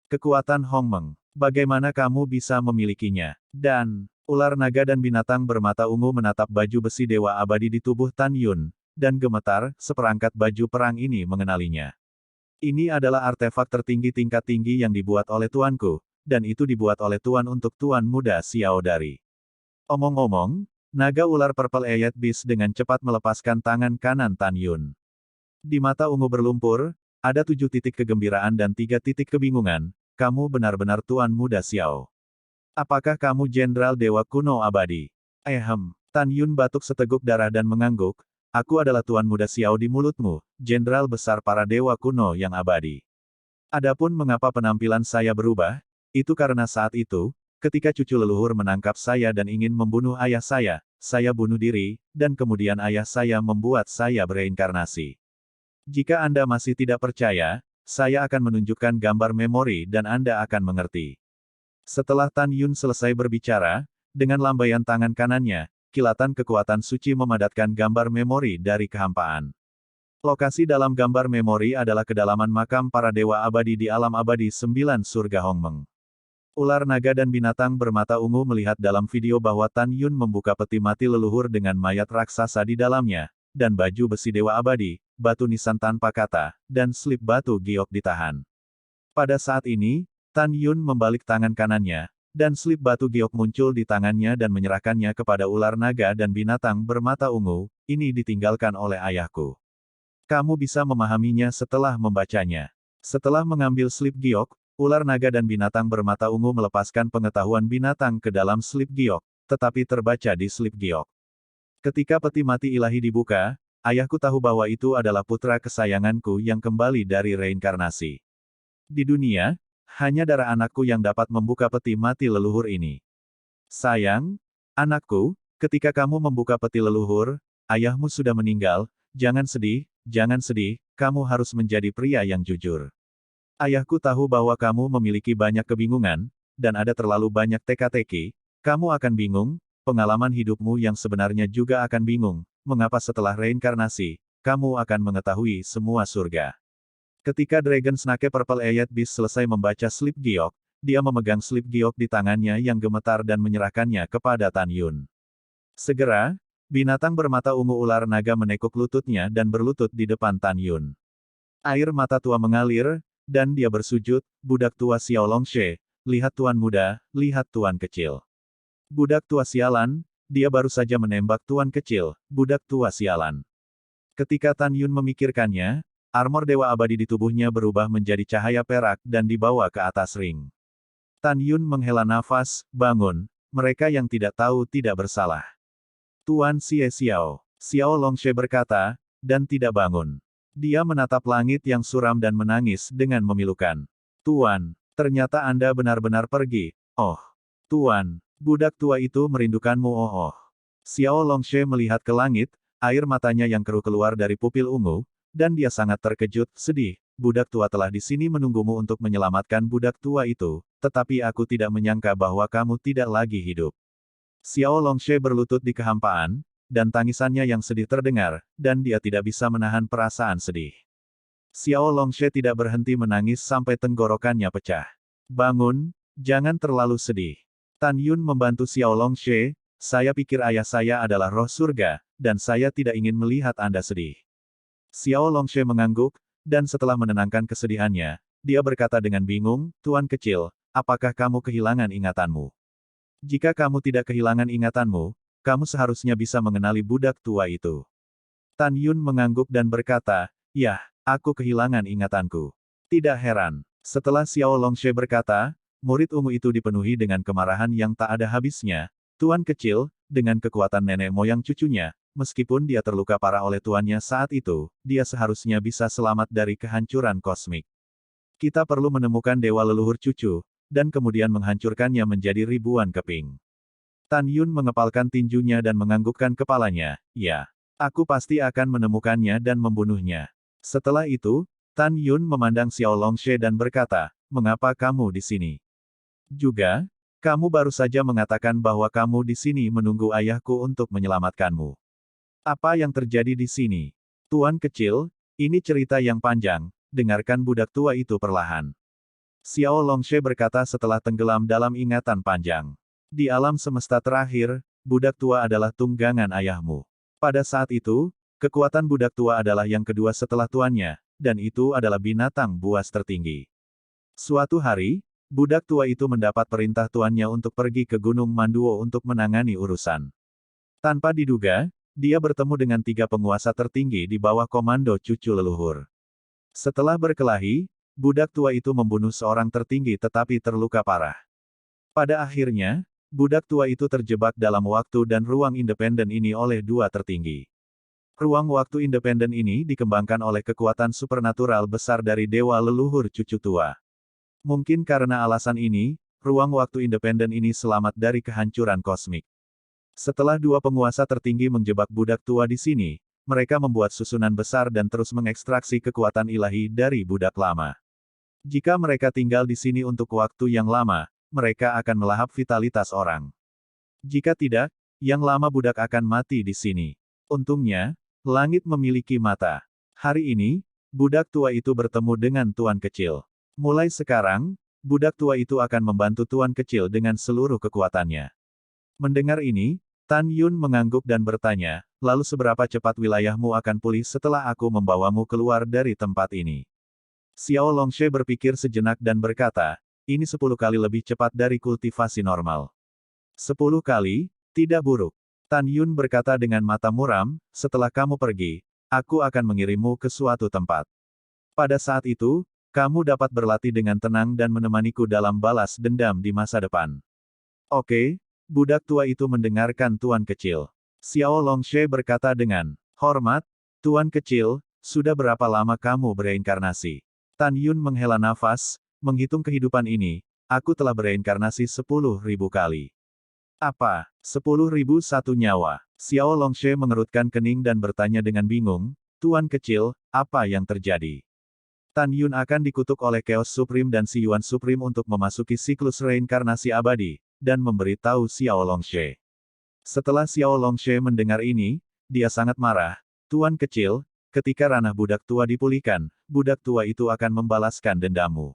Kekuatan Hongmeng. Bagaimana kamu bisa memilikinya? Dan, ular naga dan binatang bermata ungu menatap baju besi dewa abadi di tubuh Tan Yun, dan gemetar, seperangkat baju perang ini mengenalinya. Ini adalah artefak tertinggi tingkat tinggi yang dibuat oleh tuanku, dan itu dibuat oleh tuan untuk Tuan Muda Xiao dari. Omong-omong, naga ular Purple Eyed Beast dengan cepat melepaskan tangan kanan Tan Yun. Di mata ungu berlumpur, ada 7 titik kegembiraan dan 3 titik kebingungan, kamu benar-benar Tuan Muda Xiao. Apakah kamu Jenderal Dewa Kuno Abadi? Tan Yun batuk seteguk darah dan mengangguk, aku adalah Tuan Muda Xiao di mulutmu, Jenderal besar para Dewa Kuno yang abadi. Adapun mengapa penampilan saya berubah, itu karena saat itu, ketika cucu leluhur menangkap saya dan ingin membunuh ayah saya bunuh diri, dan kemudian ayah saya membuat saya bereinkarnasi. Jika Anda masih tidak percaya, saya akan menunjukkan gambar memori dan Anda akan mengerti. Setelah Tan Yun selesai berbicara, dengan lambaian tangan kanannya, kilatan kekuatan suci memadatkan gambar memori dari kehampaan. Lokasi dalam gambar memori adalah kedalaman makam para dewa abadi di alam abadi 9 surga Hongmeng. Ular naga dan binatang bermata ungu melihat dalam video bahwa Tan Yun membuka peti mati leluhur dengan mayat raksasa di dalamnya, dan baju besi dewa abadi, batu nisan tanpa kata, dan slip batu giok ditahan. Pada saat ini, Tan Yun membalik tangan kanannya, dan slip batu giok muncul di tangannya dan menyerahkannya kepada ular naga dan binatang bermata ungu, ini ditinggalkan oleh ayahku. Kamu bisa memahaminya setelah membacanya. Setelah mengambil slip giok, ular naga dan binatang bermata ungu melepaskan pengetahuan binatang ke dalam slip giok, tetapi terbaca di slip giok. Ketika peti mati ilahi dibuka, ayahku tahu bahwa itu adalah putra kesayanganku yang kembali dari reinkarnasi. Di dunia, hanya darah anakku yang dapat membuka peti mati leluhur ini. Sayang, anakku, ketika kamu membuka peti leluhur, ayahmu sudah meninggal, jangan sedih, kamu harus menjadi pria yang jujur. Ayahku tahu bahwa kamu memiliki banyak kebingungan, dan ada terlalu banyak teka-teki, kamu akan bingung, pengalaman hidupmu yang sebenarnya juga akan bingung, mengapa setelah reinkarnasi, kamu akan mengetahui semua surga. Ketika Dragon Snake Purple Eyed Beast selesai membaca slip giok, dia memegang slip giok di tangannya yang gemetar dan menyerahkannya kepada Tan Yun. Segera, binatang bermata ungu ular naga menekuk lututnya dan berlutut di depan Tan Yun. Air mata tua mengalir, dan dia bersujud, budak tua Xiao Longshe, lihat tuan muda, lihat tuan kecil. Budak tua sialan, dia baru saja menembak tuan kecil, budak tua sialan. Ketika Tan Yun memikirkannya, armor Dewa Abadi di tubuhnya berubah menjadi cahaya perak dan dibawa ke atas ring. Tan Yun menghela nafas, bangun, mereka yang tidak tahu tidak bersalah. Tuan Xie Xiao, Xiao Longshe berkata, dan tidak bangun. Dia menatap langit yang suram dan menangis dengan memilukan. Tuan, ternyata Anda benar-benar pergi. Oh, Tuan, budak tua itu merindukanmu. Oh. Xiao Longshe melihat ke langit, air matanya yang keruh keluar dari pupil ungu, dan dia sangat terkejut, sedih. Budak tua telah di sini menunggumu untuk menyelamatkan budak tua itu, tetapi aku tidak menyangka bahwa kamu tidak lagi hidup. Xiao Longshe berlutut di kehampaan, dan tangisannya yang sedih terdengar, dan dia tidak bisa menahan perasaan sedih. Xiao Longshe tidak berhenti menangis sampai tenggorokannya pecah. Bangun, jangan terlalu sedih. Tan Yun membantu Xiao Longshe, saya pikir ayah saya adalah roh surga, dan saya tidak ingin melihat Anda sedih. Xiao Longshe mengangguk, dan setelah menenangkan kesedihannya, dia berkata dengan bingung, Tuan kecil, apakah kamu kehilangan ingatanmu? Jika kamu tidak kehilangan ingatanmu, kamu seharusnya bisa mengenali budak tua itu. Tan Yun mengangguk dan berkata, ya, aku kehilangan ingatanku. Tidak heran. Setelah Xiao Longshe berkata, murid ungu itu dipenuhi dengan kemarahan yang tak ada habisnya. Tuan kecil, dengan kekuatan nenek moyang cucunya, meskipun dia terluka parah oleh tuannya saat itu, dia seharusnya bisa selamat dari kehancuran kosmik. Kita perlu menemukan dewa leluhur cucu, dan kemudian menghancurkannya menjadi ribuan keping. Tan Yun mengepalkan tinjunya dan menganggukkan kepalanya, ya, aku pasti akan menemukannya dan membunuhnya. Setelah itu, Tan Yun memandang Xiao Longshe dan berkata, mengapa kamu di sini? Juga, kamu baru saja mengatakan bahwa kamu di sini menunggu ayahku untuk menyelamatkanmu. Apa yang terjadi di sini? Tuan kecil, ini cerita yang panjang, dengarkan budak tua itu perlahan. Xiao Longshe berkata setelah tenggelam dalam ingatan panjang. Di alam semesta terakhir, budak tua adalah tunggangan ayahmu. Pada saat itu, kekuatan budak tua adalah yang kedua setelah tuannya, dan itu adalah binatang buas tertinggi. Suatu hari, budak tua itu mendapat perintah tuannya untuk pergi ke Gunung Manduo untuk menangani urusan. Tanpa diduga, dia bertemu dengan 3 penguasa tertinggi di bawah komando cucu leluhur. Setelah berkelahi, budak tua itu membunuh seorang tertinggi tetapi terluka parah. Pada akhirnya, budak tua itu terjebak dalam waktu dan ruang independen ini oleh 2 tertinggi. Ruang waktu independen ini dikembangkan oleh kekuatan supernatural besar dari dewa leluhur cucu tua. Mungkin karena alasan ini, ruang waktu independen ini selamat dari kehancuran kosmik. Setelah 2 penguasa tertinggi menjebak budak tua di sini, mereka membuat susunan besar dan terus mengekstraksi kekuatan ilahi dari budak lama. Jika mereka tinggal di sini untuk waktu yang lama, mereka akan melahap vitalitas orang. Jika tidak, yang lama budak akan mati di sini. Untungnya, langit memiliki mata. Hari ini, budak tua itu bertemu dengan tuan kecil. Mulai sekarang, budak tua itu akan membantu tuan kecil dengan seluruh kekuatannya. Mendengar ini, Tan Yun mengangguk dan bertanya, lalu seberapa cepat wilayahmu akan pulih setelah aku membawamu keluar dari tempat ini? Xiao Longshe berpikir sejenak dan berkata, ini 10 kali lebih cepat dari kultivasi normal. 10 kali, tidak buruk. Tan Yun berkata dengan mata muram, setelah kamu pergi, aku akan mengirimmu ke suatu tempat. Pada saat itu, kamu dapat berlatih dengan tenang dan menemaniku dalam balas dendam di masa depan. Oke, budak tua itu mendengarkan tuan kecil. Xiao Longshe berkata dengan hormat, tuan kecil, sudah berapa lama kamu bereinkarnasi? Tan Yun menghela nafas, menghitung kehidupan ini, aku telah bereinkarnasi 10.000 kali. Apa? 10.001 nyawa. Xiao Longshe mengerutkan kening dan bertanya dengan bingung, Tuan kecil, apa yang terjadi? Tan Yun akan dikutuk oleh Chaos Supreme dan Si Yuan Supreme untuk memasuki siklus reinkarnasi abadi, dan memberitahu Xiao Longshe. Setelah Xiao Longshe mendengar ini, dia sangat marah, Tuan kecil, ketika ranah budak tua dipulihkan, budak tua itu akan membalaskan dendammu.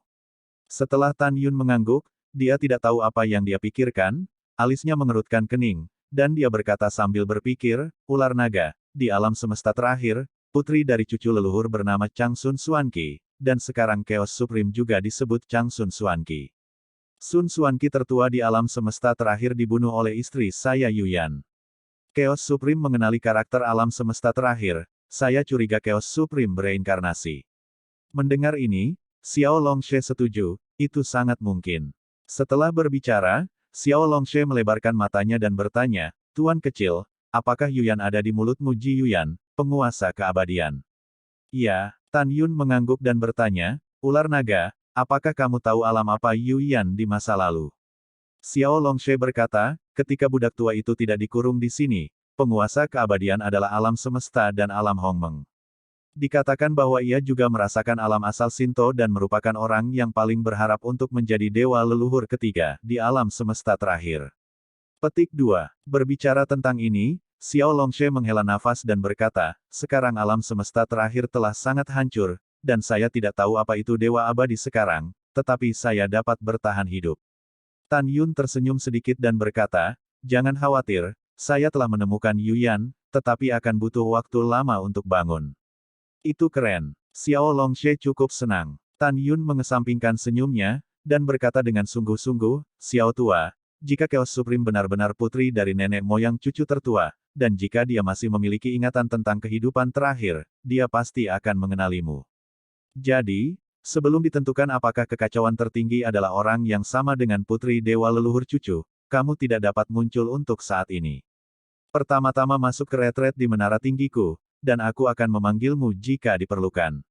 Setelah Tan Yun mengangguk, dia tidak tahu apa yang dia pikirkan, alisnya mengerutkan kening, dan dia berkata sambil berpikir, ular naga, di alam semesta terakhir, putri dari cucu leluhur bernama Changsun Xuanqi, dan sekarang Chaos Supreme juga disebut Changsun Xuanqi. Sun Xuanqi tertua di alam semesta terakhir dibunuh oleh istri saya Yuyan. Chaos Supreme mengenali karakter alam semesta terakhir, saya curiga Chaos Supreme bereinkarnasi. Mendengar ini, Xiao Longshe setuju, itu sangat mungkin. Setelah berbicara, Xiao Longshe melebarkan matanya dan bertanya, Tuan kecil, apakah Yuyan ada di mulutmu Ji Yuyan, penguasa keabadian? Iya, Tan Yun mengangguk dan bertanya, ular naga, apakah kamu tahu alam apa Yuyan di masa lalu? Xiao Longshe berkata, ketika budak tua itu tidak dikurung di sini, penguasa keabadian adalah alam semesta dan alam Hongmeng. Dikatakan bahwa ia juga merasakan alam asal Shinto dan merupakan orang yang paling berharap untuk menjadi dewa leluhur ketiga di alam semesta terakhir. Petik 2. Berbicara tentang ini, Xiao Longshe menghela nafas dan berkata, sekarang alam semesta terakhir telah sangat hancur, dan saya tidak tahu apa itu dewa abadi sekarang, tetapi saya dapat bertahan hidup. Tan Yun tersenyum sedikit dan berkata, jangan khawatir, saya telah menemukan Yuyan, tetapi akan butuh waktu lama untuk bangun. Itu keren. Xiao Longshe cukup senang. Tan Yun mengesampingkan senyumnya, dan berkata dengan sungguh-sungguh, Xiao tua, jika Chaos Supreme benar-benar putri dari nenek moyang cucu tertua, dan jika dia masih memiliki ingatan tentang kehidupan terakhir, dia pasti akan mengenalimu. Jadi, sebelum ditentukan apakah kekacauan tertinggi adalah orang yang sama dengan putri dewa leluhur cucu, kamu tidak dapat muncul untuk saat ini. Pertama-tama masuk ke retret di menara tinggiku, dan aku akan memanggilmu jika diperlukan.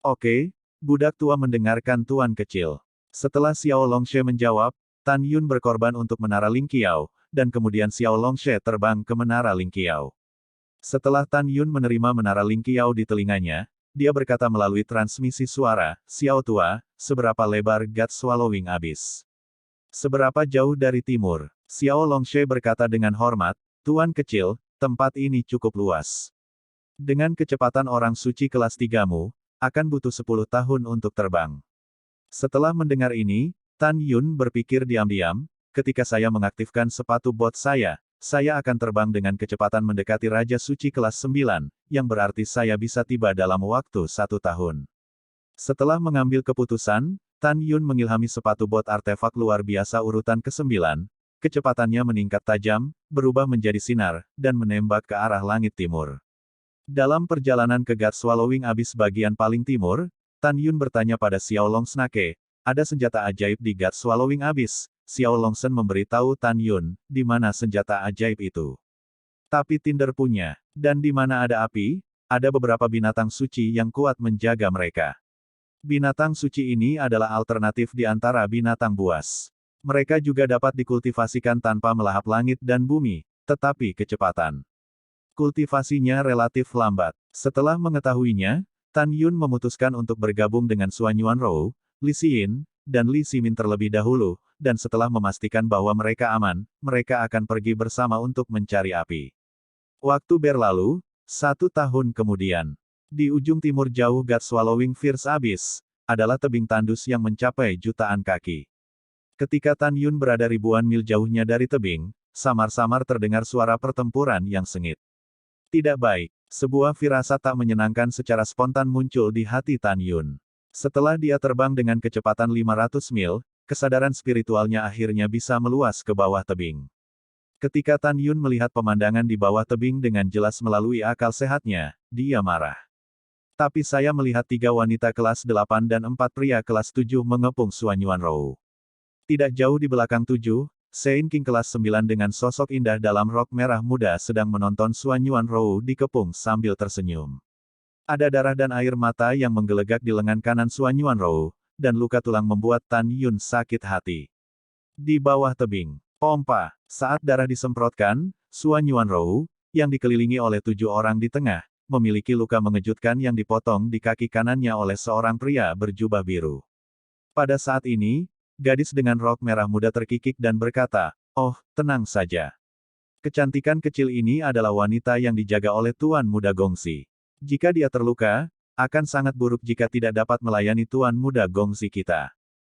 Oke, budak tua mendengarkan tuan kecil. Setelah Xiao Longshe menjawab, Tan Yun berkorban untuk menara Lingqiao, dan kemudian Xiao Longshe terbang ke menara Lingqiao. Setelah Tan Yun menerima menara Lingqiao di telinganya, dia berkata melalui transmisi suara, Xiao tua, seberapa lebar God Swallowing Abyss? Seberapa jauh dari timur? Xiao Longshe berkata dengan hormat, Tuan kecil, tempat ini cukup luas. Dengan kecepatan orang suci kelas 3-mu, akan butuh 10 tahun untuk terbang. Setelah mendengar ini, Tan Yun berpikir diam-diam, ketika saya mengaktifkan sepatu bot saya akan terbang dengan kecepatan mendekati Raja Suci kelas 9, yang berarti saya bisa tiba dalam waktu 1 tahun. Setelah mengambil keputusan, Tan Yun mengilhami sepatu bot artefak luar biasa urutan ke-9, kecepatannya meningkat tajam, berubah menjadi sinar, dan menembak ke arah langit timur. Dalam perjalanan ke God Swallowing Abyss bagian paling timur, Tan Yun bertanya pada Xiao Longsnake, ada senjata ajaib di God Swallowing Abyss. Xiao Longsen memberitahu Tan Yun, di mana senjata ajaib itu. Tapi Tinder punya, dan di mana ada api, ada beberapa binatang suci yang kuat menjaga mereka. Binatang suci ini adalah alternatif di antara binatang buas. Mereka juga dapat dikultivasikan tanpa melahap langit dan bumi, tetapi kecepatan kultivasinya relatif lambat. Setelah mengetahuinya, Tan Yun memutuskan untuk bergabung dengan Suan Yuanrou, Li Xin, dan Li Ximin terlebih dahulu, dan setelah memastikan bahwa mereka aman, mereka akan pergi bersama untuk mencari api. Waktu berlalu, 1 tahun kemudian. Di ujung timur jauh God Swallowing Fierce Abyss, adalah tebing tandus yang mencapai jutaan kaki. Ketika Tan Yun berada ribuan mil jauhnya dari tebing, samar-samar terdengar suara pertempuran yang sengit. Tidak baik, sebuah firasat tak menyenangkan secara spontan muncul di hati Tan Yun. Setelah dia terbang dengan kecepatan 500 mil, kesadaran spiritualnya akhirnya bisa meluas ke bawah tebing. Ketika Tan Yun melihat pemandangan di bawah tebing dengan jelas melalui akal sehatnya, dia marah. Tapi saya melihat 3 wanita kelas 8 dan 4 pria kelas 7 mengepung Suan Yuanrou. Tidak jauh di belakang 7, Sein King kelas 9 dengan sosok indah dalam rok merah muda sedang menonton Suan Yuanrou dikepung sambil tersenyum. Ada darah dan air mata yang menggelegak di lengan kanan Suan Yuanrou, dan luka tulang membuat Tan Yun sakit hati. Di bawah tebing, pompa, saat darah disemprotkan, Suan Yuanrou, yang dikelilingi oleh 7 orang di tengah, memiliki luka mengejutkan yang dipotong di kaki kanannya oleh seorang pria berjubah biru. Pada saat ini, gadis dengan rok merah muda terkikik dan berkata, "Oh, tenang saja. Kecantikan kecil ini adalah wanita yang dijaga oleh Tuan Muda Gongxi. Jika dia terluka, akan sangat buruk jika tidak dapat melayani Tuan Muda Gongsi kita.